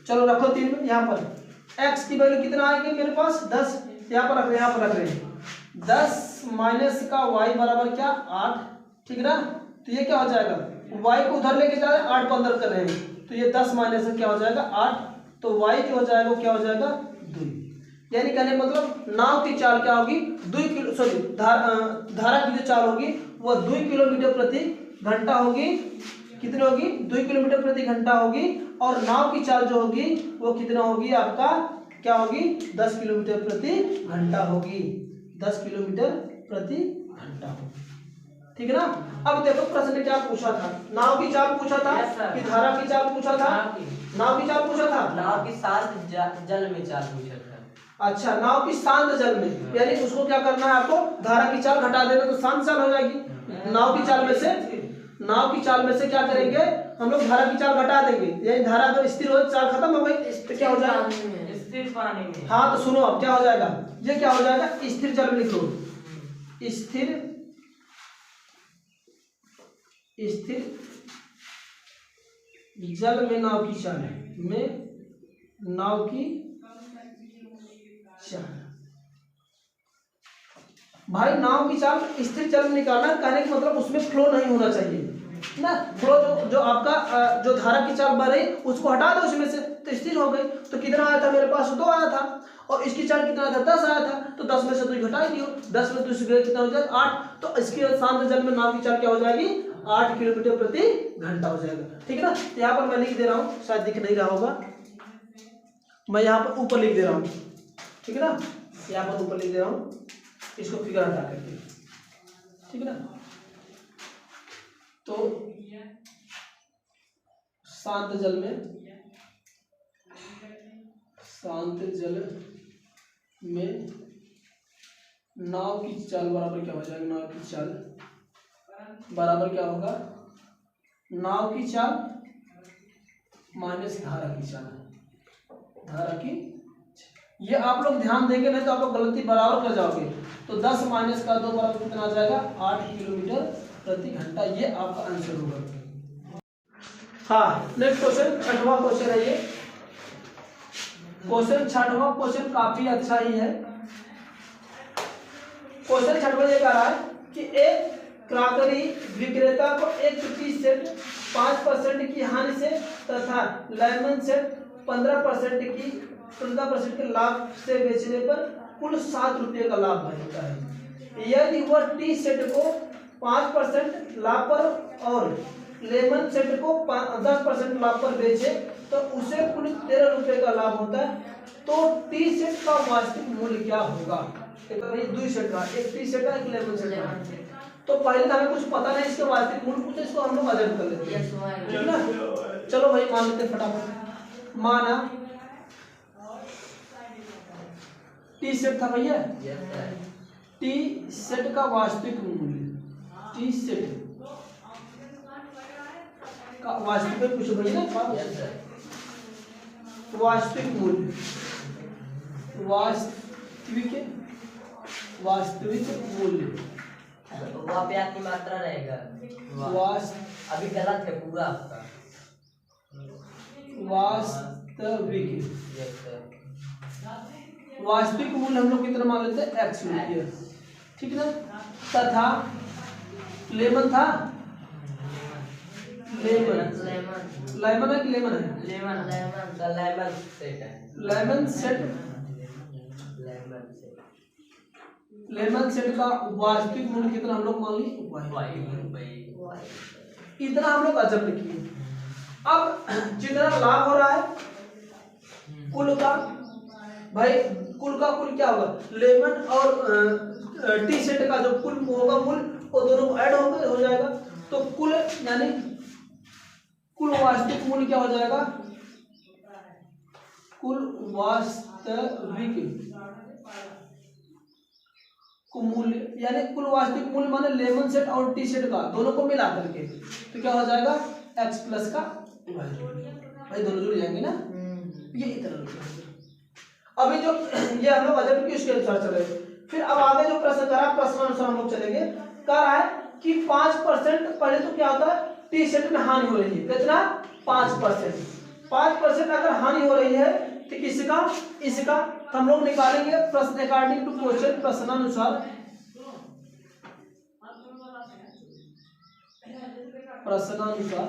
चलो रखो 3 में। यहाँ पर x की वैल्यू कितना आएगी मेरे पास 10, यहाँ पर रख रहे हैं 10 माइनस का y बराबर क्या 8, ठीक ना। तो ये क्या हो जाएगा y को उधर लेके जा रहे हैं 8 को अंदर कर रहे हैं, तो ये 10 माइनस क्या हो जाएगा 8, तो y जो हो जाएगा वो क्या हो जाएगा 2, यानी कहने मतलब नाव की चाल क्या होगी 2 किलो सॉरी धारा की जो चाल होगी वो 2 किलोमीटर प्रति घंटा होगी, कितनी होगी 2 किलोमीटर प्रति घंटा होगी, और नाव की चाल जो होगी वो कितना होगी आपका क्या होगी 10 किलोमीटर प्रति घंटा होगी, 10 किलोमीटर प्रति घंटा होगी, ठीक है ना। अब देखो प्रश्न ने क्या पूछा था, नाव की चाल पूछा था कि धारा की चाल पूछा था, नाव की चाल पूछा था, नाव की शांत जल में चाल पूछा था। अच्छा नाव की शांत जल में, यानी उसको क्या करना है आपको धारा की चाल घटा देना तो शांत चाल हो जाएगी। नाव की चाल में से क्या करेंगे हम लोग धारा की चाल घटा देंगे, यानी धारा अगर स्थिर हो चाल खत्म हो गई तो क्या हो जाएगा स्थिर पानी में। हाँ तो सुनो अब क्या हो जाएगा, ये क्या हो जाएगा स्थिर जल में लिख लो, स्थिर जल में नाव की चाल में नाव की चाल। भाई नाव की चाल स्थिर जल में निकालना, कहने का मतलब उसमें फ्लो नहीं होना चाहिए ना। फ्लो जो आपका जो धारा की चाल बह रही उसको हटा दो उसमें से, तो स्थिर हो गई। तो कितना आया था मेरे पास? 2 आया था, और इसकी चाल कितना था? 10 आया था। तो 10 में से 2 घटा दियो, 10 में 2 से गए कितना हो जाएगा? 8। तो इसके शांत जल में नाव की चाल क्या हो जाएगी? 8 किलोमीटर प्रति घंटा हो जाएगा। ठीक है ना। यहाँ पर मैं लिख दे रहा हूँ, शायद दिख नहीं रहा होगा, मैं यहाँ पर ऊपर लिख दे रहा हूँ। ठीक है ना, यहाँ पर ऊपर लिख दे रहा हूँ, इसको फिगर हटा करके। ठीक है ना। तो शांत जल में नाव की चाल बराबर क्या हो जाएगा? नाव की चाल बराबर क्या होगा? नाव की चाल माइनस धारा की चाल। धारा की, ये आप लोग ध्यान देंगे नहीं तो आप लोग गलती बराबर कर जाओगे। तो 10 माइनस का 2 बराबर कितना आ जाएगा? 8 किलोमीटर प्रति घंटा। ये आपका आंसर होगा। हाँ, नेक्स्ट क्वेश्चन, 6वां क्वेश्चन है ये। क्वेश्चन 6वां क्वेश्चन काफी अच्छा ही है। क्वेश्चन 6वां ये कह रहा है कि एक क्रॉकरी विक्रेता को एक टी सेट 5% की हानि से तथा लेमन सेट 15% के लाभ से बेचने पर कुल 7 रुपये का लाभ होता है। यदि वह टी सेट को 5% लाभ पर और लेमन सेट को 10% लाभ पर बेचे तो उसे कुल 13 रुपये का लाभ होता है। तो टी सेट का वास्तविक मूल्य क्या होगा? एक 2 सेट का, एक टी सेट का, एक लेमन सेट का। तो पहले तो हमें कुछ पता नहीं इसके वास्तविक मूल्य पूछे, इसको हम लोग अध्ययन कर लेते हैं। ठीक ना। चलो भाई मान लेते फटाफट। माना टी सेट था भैया, टी सेट का वास्तविक मूल्य, टी सेट का वास्तविक कुछ भैया वास्तविक मूल्य, वास्तविक मूल्य वहाँ पे आपकी मात्रा रहेगा। अभी गलत है पूरा आपका। वास्तविक मूल्य हम लोग कितना मान लेते हैं? x रुपये। ठीक ना। तथा लेमन था, लेमन है कि लेमन है? लेमन सेट का वास्तविक मूल्य कितना हम लोग मान लिए? इतना हम लोग अजम्पट किए। अब जितना लाभ हो रहा है कुल का, भाई कुल का कुल क्या होगा? लेमन और टी सेट का जो कुल होगा मूल्य वो दोनों को ऐड हो जाएगा। तो कुल यानी कुल वास्तविक मूल्य क्या हो जाएगा? कुल वास्तविक मूल्य यानी कुल वास्तविक मूल्य माने लेमन सेट और टी सेट का दोनों को मिला करके तो क्या हो जाएगा? x प्लस का y। भाई दोनों जुड़ जाएंगे ना, ये इतना। अभी जो ये हम लोग अजब की उसके अनुसार चले। फिर अब आगे जो प्रश्न करा प्रश्नानुसार हम लोग चलेंगे। कह रहा है कि 5% पहले तो क्या होता है? टी सेट में हानि हो रही है कितना? 5% अगर हानि हो रही है तो किसका? इसका। तो हम लोग निकालेंगे प्रश्न अकॉर्डिंग टू क्वेश्चन, प्रश्नानुसार। प्रश्नानुसार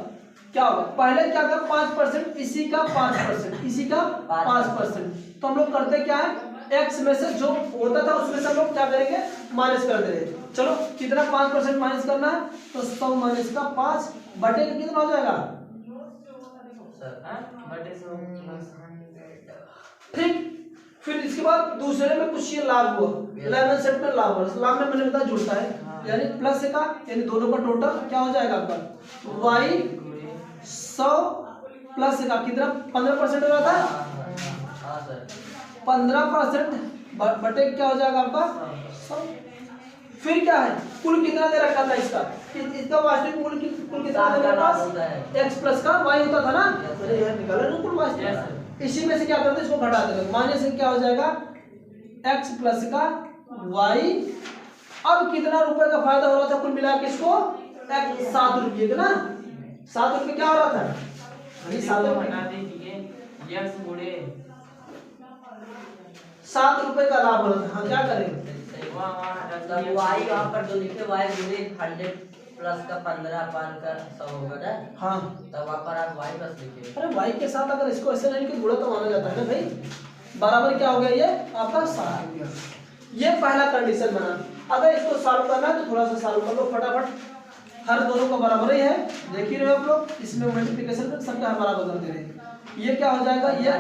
क्या होगा? पहले क्या कर? 5%, इसी का 5%, इसी का 5%। तो हम लोग करते क्या है? x में से जो होता था उसमें से हम लोग क्या करेंगे? माइनस कर दे रहे। चलो कितना 5% माइनस करना है? तो 100 माइनस का 5 बटे का कितना हो जाएगा? ठीक। फिर इसके बाद दूसरे में कुछ ये लाभ हुआ, लेमन सेट में लाभ हुआ। लाभ में मैंने बताया जुड़ता है यानी प्लस का, यानी दोनों का टोटल क्या हो जाएगा आपका? y 100 प्लस का कितना? 15% हो रहा था। 15% बटे क्या हो जाएगा आपका? 100। फिर क्या है? कुल कितना दे रखा था इसका? इसका वास्तविक मूल्य कुल कितना दे रखा था? x प्लस का y होता था ना, मैंने यह निकाला ना कुल वास्तविक। इसी में से क्या करते हैं? इसको घटा देंगे। माइनस से क्या हो जाएगा? x प्लस का y। अब कितना रुपए का फायदा हो रहा था कुल मिला के? इसको 7 रुपये का ना। 7 रुपये क्या हो रहा था? ये 7 को रुपए हटा दीजिए यक्स गुणे 7 रुपए का लाभ हो रहा था। हाँ क्या करें? वहाँ हटा तब दीजिए वाई वहाँ पर जो लिखे वाई गुणे 100 प्लस का 15 पान का 100 होगा ना, हाँ तब वहाँ पर आप वाई प्लस लिखे। अरे वाई के साथ अगर इसको ऐसे नहीं कि गुणा तो माना जाता है ना भाई। बराबर क्या हो गया ये आपका 7 हो गया। ये पहला कंडीशन बना। अगर इसको सॉल्व करना है तो थोड़ा सा सॉल्व कर लो फटाफट। हर दोनों का बराबर ही है, देख ही रहे हो आप लोग। इसमें मल्टीप्लिकेशन कर सबका बराबर कर दे रहे हैं। ये क्या हो जाएगा? ये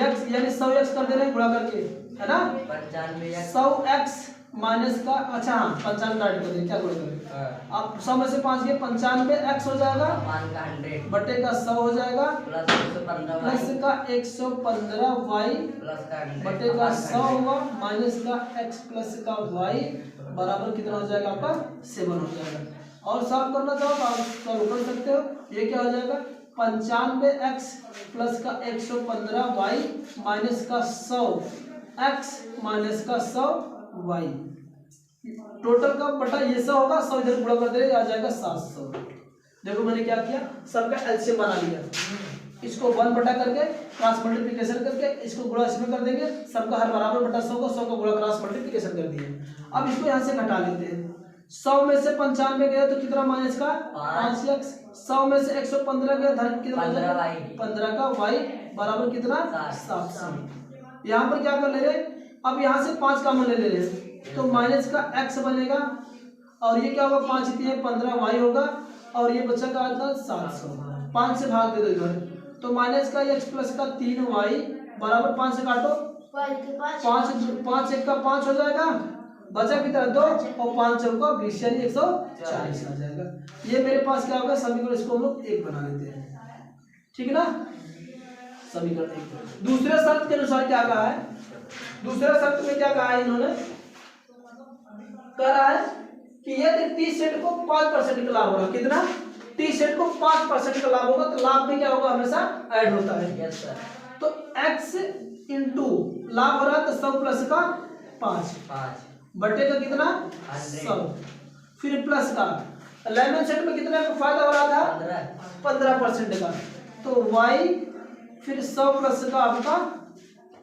x यानी 100x कर दे रहे हैं गुणा करके, है ना? 95 100x माइनस का, अच्छा हाँ 95 ऐड कर दें, क्या गुणा करें? अब 100 में से 5 गए 95x हो जाएगा पान का 100 बटे का 100 हो जाएगा प्लस 115 प्लस का 115y प्लस का 100 बटे का 100 होगा माइनस का x प्लस का y बराबर कितना हो जाएगा आपका 7 हो जाएगा। और सॉल्व करना चाहो तो आप सॉल्व कर सकते हो। ये क्या हो जाएगा? 95x प्लस का 115y माइनस का 100x माइनस का 100y टोटल का बटा ये 100 होगा, 100 इधर गुणा कर दे आ जाएगा 700। देखो मैंने क्या किया, सबका एलसीएम बना लिया। इसको 1 बटा करके क्रॉस मल्टीप्लिकेशन करके इसको गुणा इसमें कर देंगे, सबका हर बराबर बटा 100 को 100 को गुणा क्रॉस मल्टीप्लिकेशन कर दिए। अब इसको यहाँ से घटा लेते हैं। 100 में से 95 गया तो कितना माइनस का 5x, 100 में से 115 गया धन कितना 15 का y बराबर कितना 700। यहाँ पर क्या कर ले रहे, अब यहाँ से 5 कॉमन ले ले रहे तो माइनस का x बनेगा और ये क्या होगा 5 इतने 15y होगा और ये बचा का आता 700। 5 से भाग दे दो इधर तो माइनस का x प्लस का 3y बराबर 5 से काटो 5 1 का 5 हो जाएगा, बचा कितना 2 और 5 चौका 20 यानी 140 आ जाएगा। ये मेरे पास क्या होगा समीकरण, इसको हम लोग 1 बना लेते हैं, ठीक है ना? समीकरण 1। दूसरे शर्त के अनुसार क्या कहा है? दूसरे शर्त में क्या कहा है इन्होंने? कह रहा है कि यदि टी सेट को 5% का लाभ होगा, कितना? टी सेट को 5% का लाभ होगा तो लाभ में क्या होगा हमेशा ऐड होता है। Yes sir. तो x इंटू लाभ हो रहा है तो 100 प्लस का 5 बटे का कितना 100 फिर प्लस का 11 सेट में कितना का फायदा हो रहा था 15% का तो y फिर 100 प्लस का आपका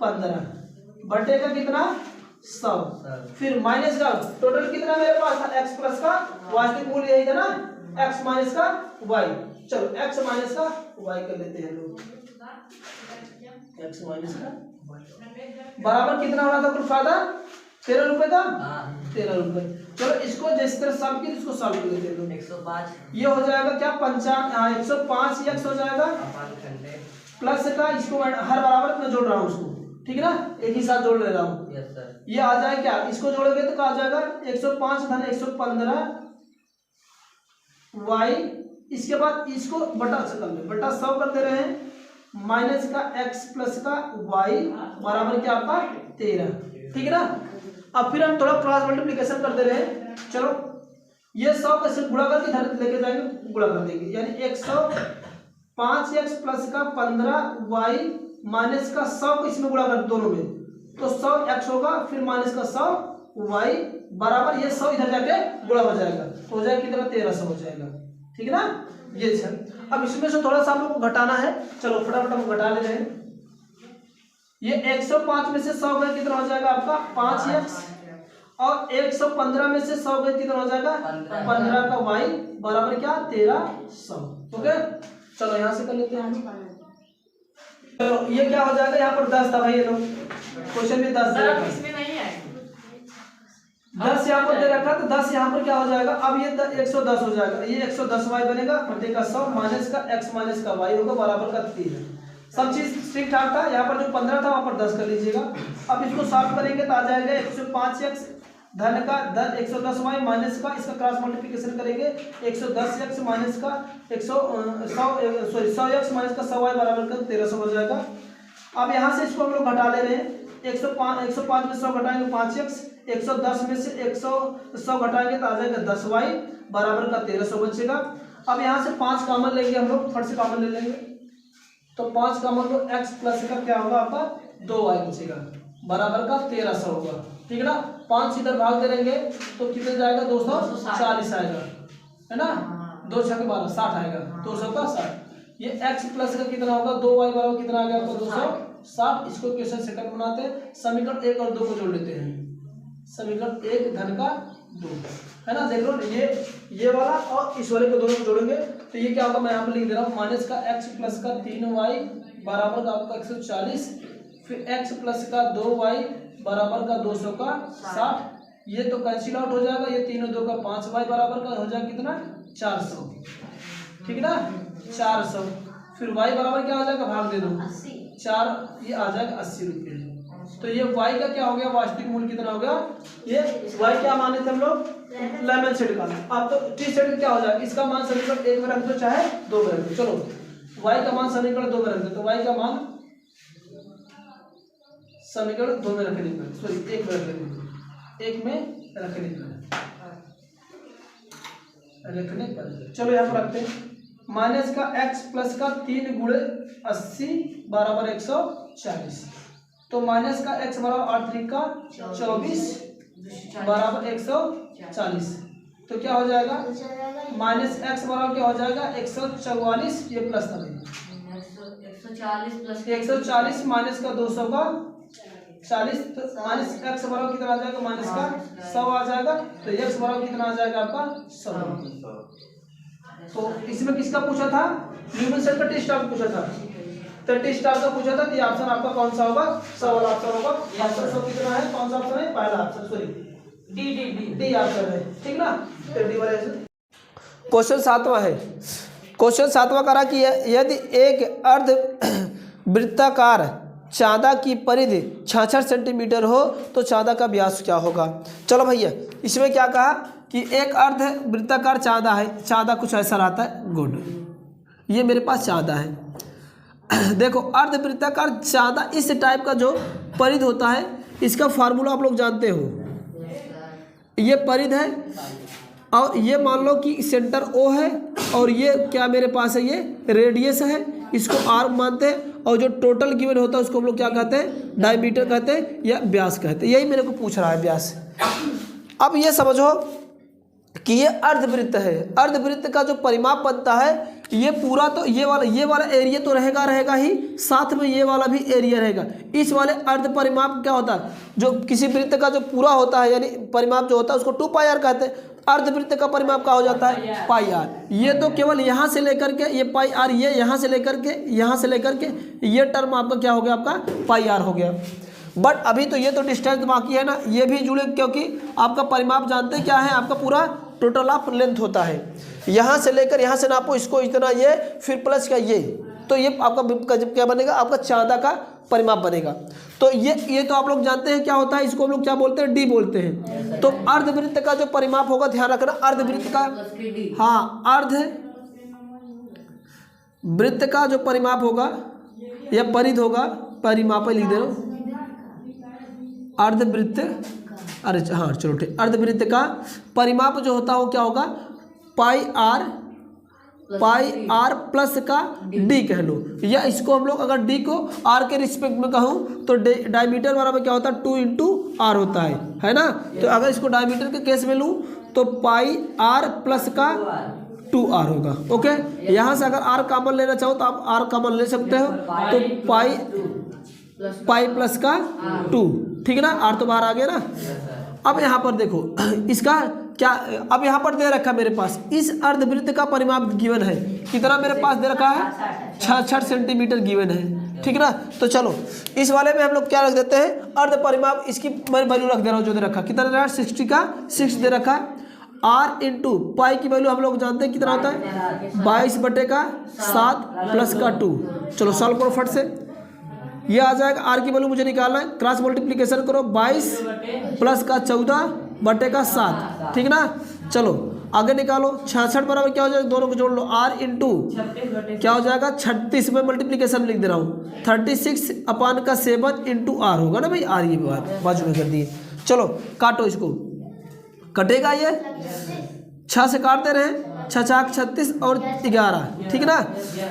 15 बटे का कितना 100 फिर माइनस का टोटल कितना मेरे पास था x प्लस का वास्तविक मूल्य यही था ना x माइनस का y। चलो x माइनस का y कर लेते हैं लोग, x माइनस का y बराबर कितना हो रहा था कुल फायदा 13 रुपए का 13 रुपए। चलो इसको जिस तरह सॉल्व किया इसको सॉल्व कर लेते हैं लोग। 105 ये हो जाएगा क्या 105 x हो जाएगा प्लस का इसको हर बराबर में जोड़ रहा हूँ उसको, ठीक है ना, एक ही साथ जोड़ ले रहा हूँ। Yes sir. ये आ जाए क्या, इसको जोड़ोगे तो क्या आ जाएगा 105 धन 115 y, इसके बाद इसको बटा से कर ले बटा 100 कर दे रहे हैं माइनस का x प्लस का y बराबर क्या आपका 13, ठीक है ना। अब फिर हम थोड़ा क्रॉस मल्टीप्लिकेशन कर दे रहे हैं। चलो ये 100 कैसे गुणा करके इधर लेके जाएंगे गुणा कर देंगे यानी 105x प्लस का 15y माइनस का 100 को इसमें गुणा कर दोनों में तो 100x होगा फिर माइनस का 100y बराबर ये 100 इधर जाके गुणा हो जाएगा तो हो जाएगा कितना 1300 हो जाएगा, ठीक है ना। ये चल अब इसमें से थोड़ा सा हम लोग को घटाना है, चलो फटाफट हम घटा ले रहे हैं। ये 105 में से 100 गए कितना हो जाएगा आपका 5x और 115 में से 100 गए कितना हो जाएगा 15 का y बराबर क्या 1300। ओके चलो यहाँ से कर लेते हैं हम। चलो ये क्या हो जाएगा, यहाँ पर 10 था भाई, ये लोग क्वेश्चन में 10 दे रखा इसमें नहीं है 10 यहाँ पर दे रखा तो 10 यहाँ पर क्या हो जाएगा, अब ये 110 हो जाएगा, ये 110y बनेगा बटे का 100 माइनस का x माइनस का y होगा बराबर का 3। सब चीज ठीक ठाक था, यहाँ पर जो 15 था वहाँ पर 10 कर लीजिएगा। अब इसको सॉल्व करेंगे तो आ जाएगा 105x धन का 110y माइनस का इसका क्रॉस मल्टीप्लिकेशन करेंगे 110x माइनस का 100x माइनस का 100y बराबर का 1300 हो जाएगा। अब यहाँ से इसको हम लोग घटा ले रहे हैं 105 में 100 घटाएंगे 5x 110 में से 100 घटाएंगे तो आ जाएगा 10y बराबर का 1300 बचेगा। अब यहाँ से 5 कॉमन लेंगे हम लोग, फट से कॉमन ले लेंगे तो 5 कॉमन तो x प्लस का क्या होगा आपका 2y बचेगा बराबर का 1300 होगा, ठीक है ना। 5 इधर भाग दे देंगे तो कितने जाएगा 240 आएगा, है ना। 2 6 के 12 60 आएगा 200 का 60। ये x प्लस का कितना होगा 2y बराबर कितना आ गया आपका 260। इसको क्वेश्चन सेकंड बनाते हैं, समीकरण 1 और 2 को जोड़ लेते हैं। समीकरण 1 धन का 2 है ना, देख लो ये वाला और इस वाले को दोनों को जोड़ेंगे तो ये क्या होगा, मैं यहाँ पर लिख दे रहा हूँ माइनस का x प्लस का 3y बराबर का आपका 140, फिर x प्लस का 2y बराबर का 200 का 60। ये तो कैंसिल आउट हो जाएगा, ये 3 और 2 का 5y बराबर का हो जाएगा कितना 400, ठीक ना 400। फिर y बराबर क्या हो जाएगा, भाग दे दो 4, ये आ जाएगा 80 रुपये। तो ये y का क्या हो गया, वास्तविक मूल्य कितना हो गया, ये y क्या माने थे हम लोग, लेमन सेट का। अब तो टी सेट क्या हो जाएगा, इसका मान समीकरण 1 में रख दो चाहे 2 में रख दो। चलो y का मान समीकरण 2 में रख दो, तो y का मान समीकरण 2 में रखने पर, सॉरी 1 में रखने पर चलो यहाँ पर रखते हैं माइनस का x प्लस का 3 गुणे 80 बराबर 140। तो माइनस का x बराबर 8 3 का 24 बराबर 140। तो क्या हो जाएगा, माइनस x बराबर क्या हो जाएगा 144, ये प्लस था 140 माइनस का 200 का 40, तो माइनस x बराबर कितना आ जाएगा, माइनस का 100 आ जाएगा। तो x बराबर कितना आ जाएगा आपका 100। तो इसमें किसका पूछा था, न्यूटन सेट का टी स्टार पूछा था, तो टी स्टार का पूछा था। तो ये ऑप्शन आपका कौन सा होगा, 100 वाला ऑप्शन होगा। ऑप्शन 100 कितना है, कौन सा ऑप्शन है, पहला ऑप्शन, सॉरी डी ऑप्शन है, ठीक ना। तो डी वाला क्वेश्चन 7वां है। क्वेश्चन 7वां करा कि यदि एक अर्ध वृत्ताकार चाँदा की परिधि 66 सेंटीमीटर हो तो चाँदा का व्यास क्या होगा। चलो भैया इसमें क्या कहा कि एक अर्ध वृत्ताकार चाँदा है, चाँदा कुछ ऐसा रहता है, गुड, ये मेरे पास चाँदा है। देखो अर्ध वृत्ताकार चाँदा इस टाइप का जो परिधि होता है, इसका फार्मूला आप लोग जानते हो, ये परिधि है और ये मान लो कि सेंटर O है और ये क्या मेरे पास है, ये रेडियस है, इसको R मानते हैं। और जो टोटल गिवन होता है उसको हम लोग क्या कहते हैं, डायमीटर कहते हैं या व्यास कहते हैं। यही मेरे को पूछ रहा है, व्यास। अब ये समझो कि ये अर्धवृत्त है, अर्धवृत्त का जो परिमाप बनता है ये पूरा, तो ये वाला एरिया तो रहेगा ही, साथ में ये वाला भी एरिया रहेगा। इस वाले अर्ध परिमाप क्या होता है, जो किसी वृत्त का जो पूरा होता है यानी परिमाप जो होता है उसको 2πr कहते हैं। अर्धवृत्त का परिमाप क्या हो जाता है, πr। ये तो केवल यहाँ से लेकर के ये πr, ये यहाँ से लेकर के ये टर्म आपका क्या हो गया, आपका πr हो गया। बट अभी तो ये तो डिस्टेंस बाकी है ना, ये भी जुड़े, क्योंकि आपका परिमाप जानते हैं क्या है, आपका पूरा टोटल ऑफ लेंथ होता है। यहाँ से लेकर यहाँ से नापो इसको इतना, ये फिर प्लस का ये, तो ये आपका क्या बनेगा, आपका चाँदा का परिमाप बनेगा। तो ये तो आप लोग जानते हैं क्या होता है, इसको हम लोग क्या बोलते हैं, डी बोलते हैं। तो अर्धवृत्त का जो परिमाप होगा, ध्यान रखना, अर्धवृत्त का, हाँ अर्धवृत्त का जो परिमाप होगा या परिधि होगा, परिमाप लिख दे रहा हूँ, अर्धवृत्त, अरे हाँ चलो ठीक, अर्धवृत्त का परिमाप जो होता है वो क्या होगा, πr प्लस का d कह लो, या इसको हम लोग अगर d को r के रिस्पेक्ट में कहूँ तो डायमीटर बराबर क्या होता है, 2 × r होता है ना। तो अगर इसको डायमीटर के केस में लूँ तो πr प्लस का 2r होगा। ओके, यहाँ से अगर r कॉमन लेना चाहो तो आप r कॉमन ले सकते हो, तो पाई प्लस का 2, ठीक है ना, r तो बाहर आ गया ना। अब यहाँ पर देखो इसका क्या, अब यहाँ पर दे रखा मेरे पास, इस अर्धवृत्त का परिमाप गिवन है, कितना मेरे पास दे रखा है, 66 सेंटीमीटर गिवन है, ठीक ना। तो चलो इस वाले में हम लोग क्या रख देते हैं, अर्ध परिमाप, इसकी मैं वैल्यू रख दे रहा हूँ, जो दे रखा कितना दे रहा है, 60 का 6 दे रखा है। r इंटू पाई की वैल्यू हम लोग जानते हैं कितना होता है, 22/7 प्लस का 2। चलो सॉल्व करो फट से, ये आ जाएगा, r की वैल्यू मुझे निकालना है, क्रॉस मल्टीप्लिकेशन करो, 22 प्लस का 14/7, ठीक ना। चलो आगे निकालो, 66 बराबर क्या हो जाएगा, दोनों को जोड़ लो, r इंटू क्या हो जाएगा 36 में मल्टीप्लिकेशन लिख दे रहा हूँ, 36/7 इंटू r होगा ना भाई, r ये बाजू में कर दिए। चलो काटो इसको, कटेगा ये 6 से काटते रहे, 6 × 36 और 11, ठीक ना।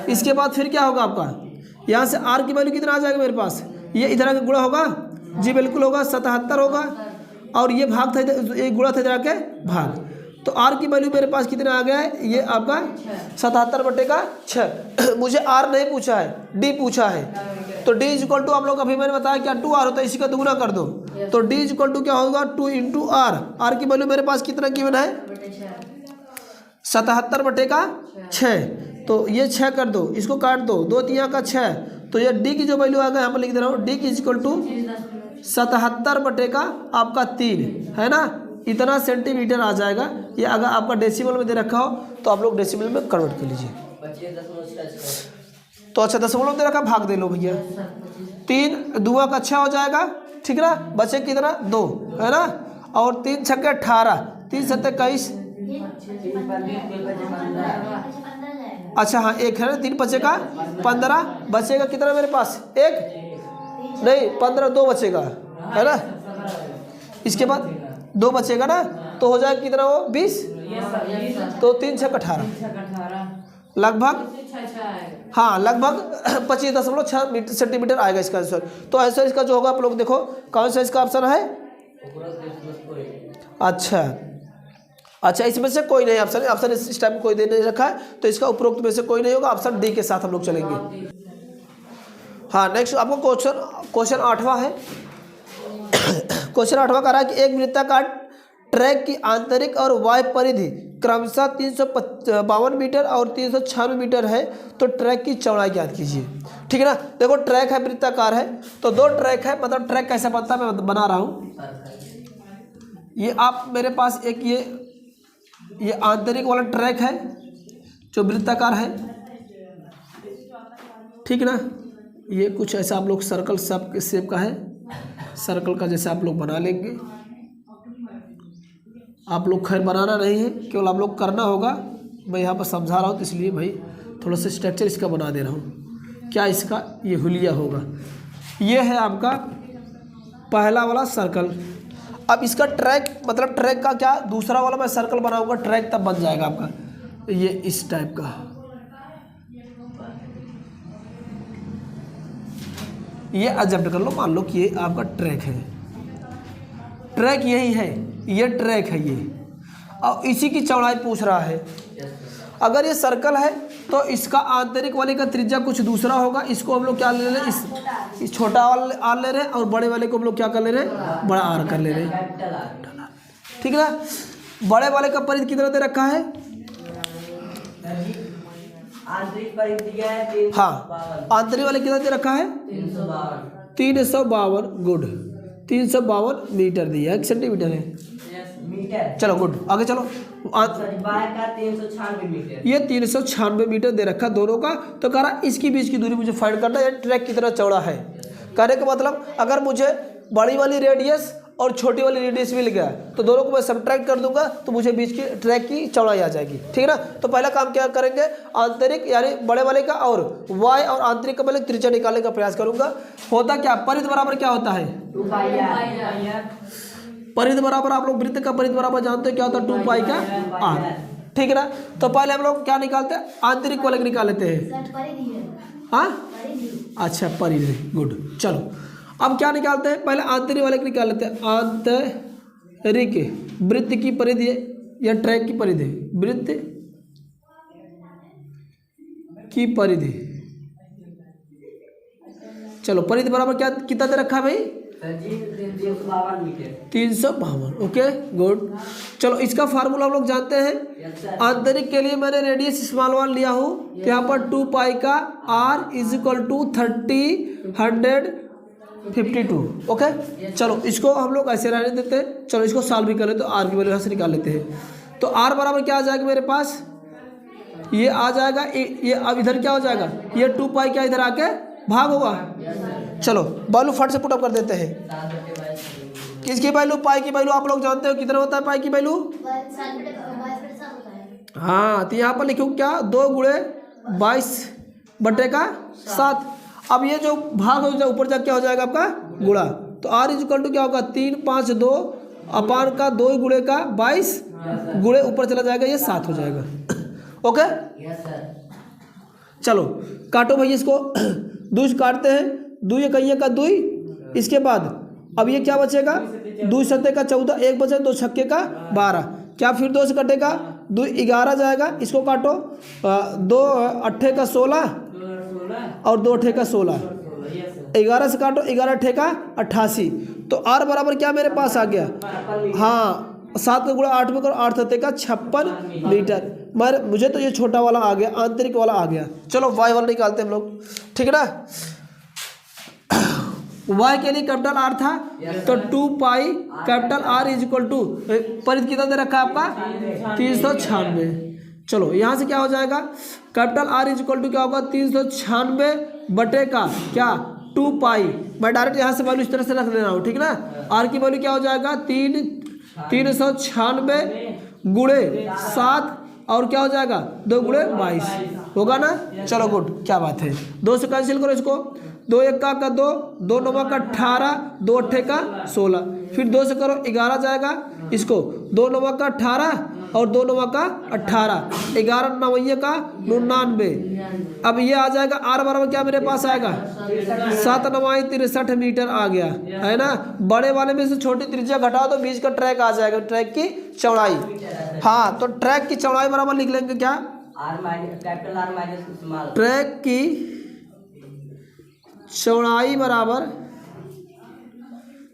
इसके बाद फिर क्या होगा आपका, यहाँ से r की वैल्यू कितना आ जाएगा मेरे पास, ये इधर आके गुणा होगा, जी बिल्कुल होगा, 77 होगा, और ये भाग था, ये गुणा था इधर आके भाग, तो आर की वैल्यू मेरे पास कितना आ गया है, ये आपका 77/6। मुझे आर नहीं पूछा है, डी पूछा है। तो डी इक्वल टू आप लोग अभी मैंने बताया क्या 2r होता है, इसी का दुगुना कर दो। तो डी इक्वल टू क्या होगा 2 × आर। आर की वैल्यू मेरे पास कितना गिवन है 77/6। तो ये 6 कर दो, इसको काट दो, 2 3 का 6। तो ये डी की जो वैल्यू आ गया यहाँ पर लिख दे रहा हूँ, डी की इक्वल टू 77/3 है ना, इतना सेंटीमीटर आ जाएगा। ये अगर आपका डेसिमल में दे रखा हो तो आप लोग डेसिमल में कन्वर्ट कर लीजिए। तो अच्छा दशमलव दे रखा, भाग दे लो भैया, 3 2 का 6 हो जाएगा, ठीक ना। बचे कितना 2 है ना, और 3 छक्के 18, 3 7 21। अच्छा हाँ 1 है ना, 3 बचे का 15, बचेगा कितना मेरे पास 1 नहीं 15, 2 बचेगा है ना। इसके बाद 2 बचेगा ना, तो हो जाएगा कितना वो 20। तो 3 6 18 लगभग, हाँ लगभग 25.6 सेंटीमीटर आएगा इसका आंसर। तो आंसर इसका जो होगा आप लोग देखो कौन सा इसका ऑप्शन है। अच्छा इसमें से कोई नहीं ऑप्शन है, ऑप्शन इस टाइम कोई दे नहीं रखा है, तो इसका उपरोक्त में से कोई नहीं होगा। ऑप्शन डी के साथ हम लोग चलेंगे। हाँ नेक्स्ट आपको क्वेश्चन 8वां है। क्वेश्चन 8वां कह रहा है कि एक वृत्ताकार ट्रैक की आंतरिक और बाह्य परिधि क्रमशः 352 मीटर और 396 मीटर है, तो ट्रैक की चौड़ाई ज्ञात कीजिए। ठीक है ना। देखो ट्रैक है, वृत्ताकार है, तो 2 ट्रैक है, मतलब ट्रैक कैसे बनता है मैं बना रहा हूँ। ये आप मेरे पास एक ये आंतरिक वाला ट्रैक है जो वृत्ताकार है, ठीक ना। ये कुछ ऐसा आप लोग सर्कल शेप का है, सर्कल का जैसे आप लोग बना लेंगे। आप लोग खैर बनाना नहीं है, केवल आप लोग करना होगा। मैं यहाँ पर समझा रहा हूँ तो इसलिए भाई थोड़ा सा स्ट्रक्चर इसका बना दे रहा हूँ। क्या इसका ये हुलिया होगा, ये है आपका पहला वाला सर्कल। अब इसका ट्रैक मतलब ट्रैक का क्या दूसरा वाला मैं सर्कल बनाऊंगा, ट्रैक तब बन जाएगा आपका ये इस टाइप का। ये एडजस्ट कर लो, मान लो कि ये आपका ट्रैक है, ट्रैक यही है, ये ट्रैक है ये, और इसी की चौड़ाई पूछ रहा है। अगर ये सर्कल है तो इसका आंतरिक वाले का त्रिज्या कुछ दूसरा होगा। इसको हम लोग क्या ले रहे हैं, इस छोटा वाला आर ले रहे हैं, और बड़े वाले को हम लोग क्या कर ले रहे हैं, बड़ा आर कर ले रहे हैं। ठीक है ना। बड़े वाले का परिधि कितना दे रखा है, आंतरिक परिधि दिया है हाँ आंतरिक वाले कितना दे रखा है 352। गुड, 352 मीटर दिया है, सेंटीमीटर है मीटर। चलो गुड, आगे चलो। बाय का 396 मीटर, ये 396 मीटर दे रखा दोनों का। तो कह रहा इसकी बीच की दूरी मुझे फाइंड करना है, ट्रैक कितना चौड़ा है। कहने का मतलब अगर मुझे बड़ी वाली रेडियस और छोटी वाली रेडियस मिल गया तो दोनों को मैं सब्ट्रैक्ट कर दूंगा, तो मुझे बीच की ट्रैक की चौड़ाई आ जाएगी। ठीक है ना। तो पहला काम क्या करेंगे, आंतरिक यानी बड़े वाले का और वाई और आंतरिक का पहले त्रिज्या निकालने का प्रयास करूंगा। होता क्या, परिधि बराबर क्या होता है, 2 पाई आर। परिधि बराबर आप लोग वृत्त का परिधि बराबर जानते हैं क्या होता है, 2 पाई का आर। ठीक है ना। तो पहले हम लोग क्या निकालते हैं, आंतरिक वाले निकाल लेते हैं। हाँ अच्छा परिधि, गुड। चलो अब क्या निकालते हैं, पहले आंतरिक वाले की निकाल लेते हैं। आंतरिक वृत्त की परिधि या ट्रैक की परिधि, वृत्त की परिधि। चलो परिधि बराबर क्या कितना दे रखा है भाई, 352 मीटर। 352। Okay good. चलो इसका फार्मूला हम लोग जानते हैं। आंतरिक के लिए मैंने रेडियस स्मॉल वन लिया हूँ, तो यहाँ पर 2 पाई का r is equal to 152। Okay चलो इसको हम लोग ऐसे रहने देते हैं। चलो इसको सॉल्व भी कर लेते, तो आर की वैल्यू यहाँ से निकाल लेते हैं। तो आर बराबर क्या आ जाएगा मेरे पास, ये आ जाएगा ये अब इधर क्या हो जाएगा, ये 2 पाई क्या इधर आके भाग होगा। चलो वैल्यू फट से पुटअप कर देते हैं। किसकी वैल्यू, पाई की वैल्यू आप लोग जानते हो कितना होता है पाई की वैल्यू। हाँ तो यहाँ पर लिखूँ क्या, 2 × 22/7। अब ये जो भाग हो जाए ऊपर जाके क्या हो जाएगा आपका गुणा। तो आर इज इक्वल टू क्या होगा 352 अपान का 2 गुणे का 22 गुणे ऊपर चला जाएगा, ये 7 हो जाएगा। Okay yes sir. चलो काटो भाई इसको, 2 से काटते हैं, 2 1 का 2। इसके बाद अब ये क्या बचेगा, 2 7 का 14, 1 बचे 2 छक्के का 12। क्या फिर 2 से कटेगा, 2 11 जाएगा, इसको काटो, 2 अट्ठे का 16 और 2 अट्ठे का 16, 11 से काटो, 11 अट्ठे का 88। तो R बराबर क्या मेरे पास आ गया, हाँ 7 का गुणा 8 में करो, 8 सत्ते का 56 मीटर। मगर मुझे तो ये छोटा वाला आ गया, आंतरिक वाला आ गया। चलो y वाला निकालते हैं हम लोग, ठीक है ना। y के लिए कैपिटल R था, तो 2 pi capital R is equal to परिध कितना दे रखा है आपका 396। चलो यहाँ से क्या हो जाएगा, capital R is equal to क्या होगा 396 बटे का क्या 2 पाई। मैं डायरेक्ट यहाँ से वैल्यू इस तरह से रख ले रहा हूँ, ठीक ना। R की वैल्यू क्या हो जाएगा 396 गुणे 7 और क्या हो जाएगा 2 गुणे 22 होगा ना। चलो गुड, क्या बात है। 2 से कैंसिल करो इसको, 2 1 का 2, 2 9 का 18, 2 अट्ठे का 16, फिर 2 से करो 11 जाएगा, इसको 2 9 का 18 और 2 9 का 18, 11 9 का 99। अब ये आ जाएगा R बराबर क्या मेरे पास आएगा 7 9 63 मीटर आ गया, है ना। बड़े वाले में से छोटी त्रिज्या घटाओ तो बीच का ट्रैक आ जाएगा, ट्रैक की चौड़ाई। हाँ, तो ट्रैक की चौड़ाई बराबर लिख लेंगे क्या, capital R minus small. Track की चौड़ाई बराबर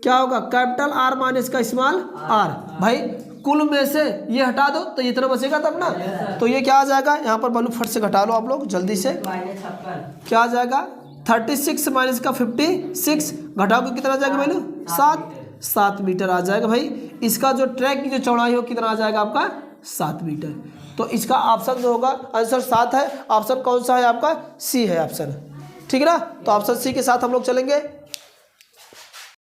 क्या होगा कैपिटल R माइनस का स्मॉल r। भाई कुल में से ये हटा दो तो इतना बचेगा तब ना, तो ये क्या आ जाएगा, यहाँ पर बालू फट से घटा लो आप लोग जल्दी से, क्या आ जाएगा 36 माइनस का 56 घटाओगे कितना आ जाएगा बालू 7 मीटर आ जाएगा। भाई इसका जो ट्रैक की जो चौड़ाई हो कितना आ जाएगा आपका 7 मीटर। तो इसका ऑप्शन जो होगा आंसर 7 है। ऑप्शन कौन सा है आपका, सी है ऑप्शन, ठीक है ना। तो ऑप्शन सी के साथ हम लोग चलेंगे।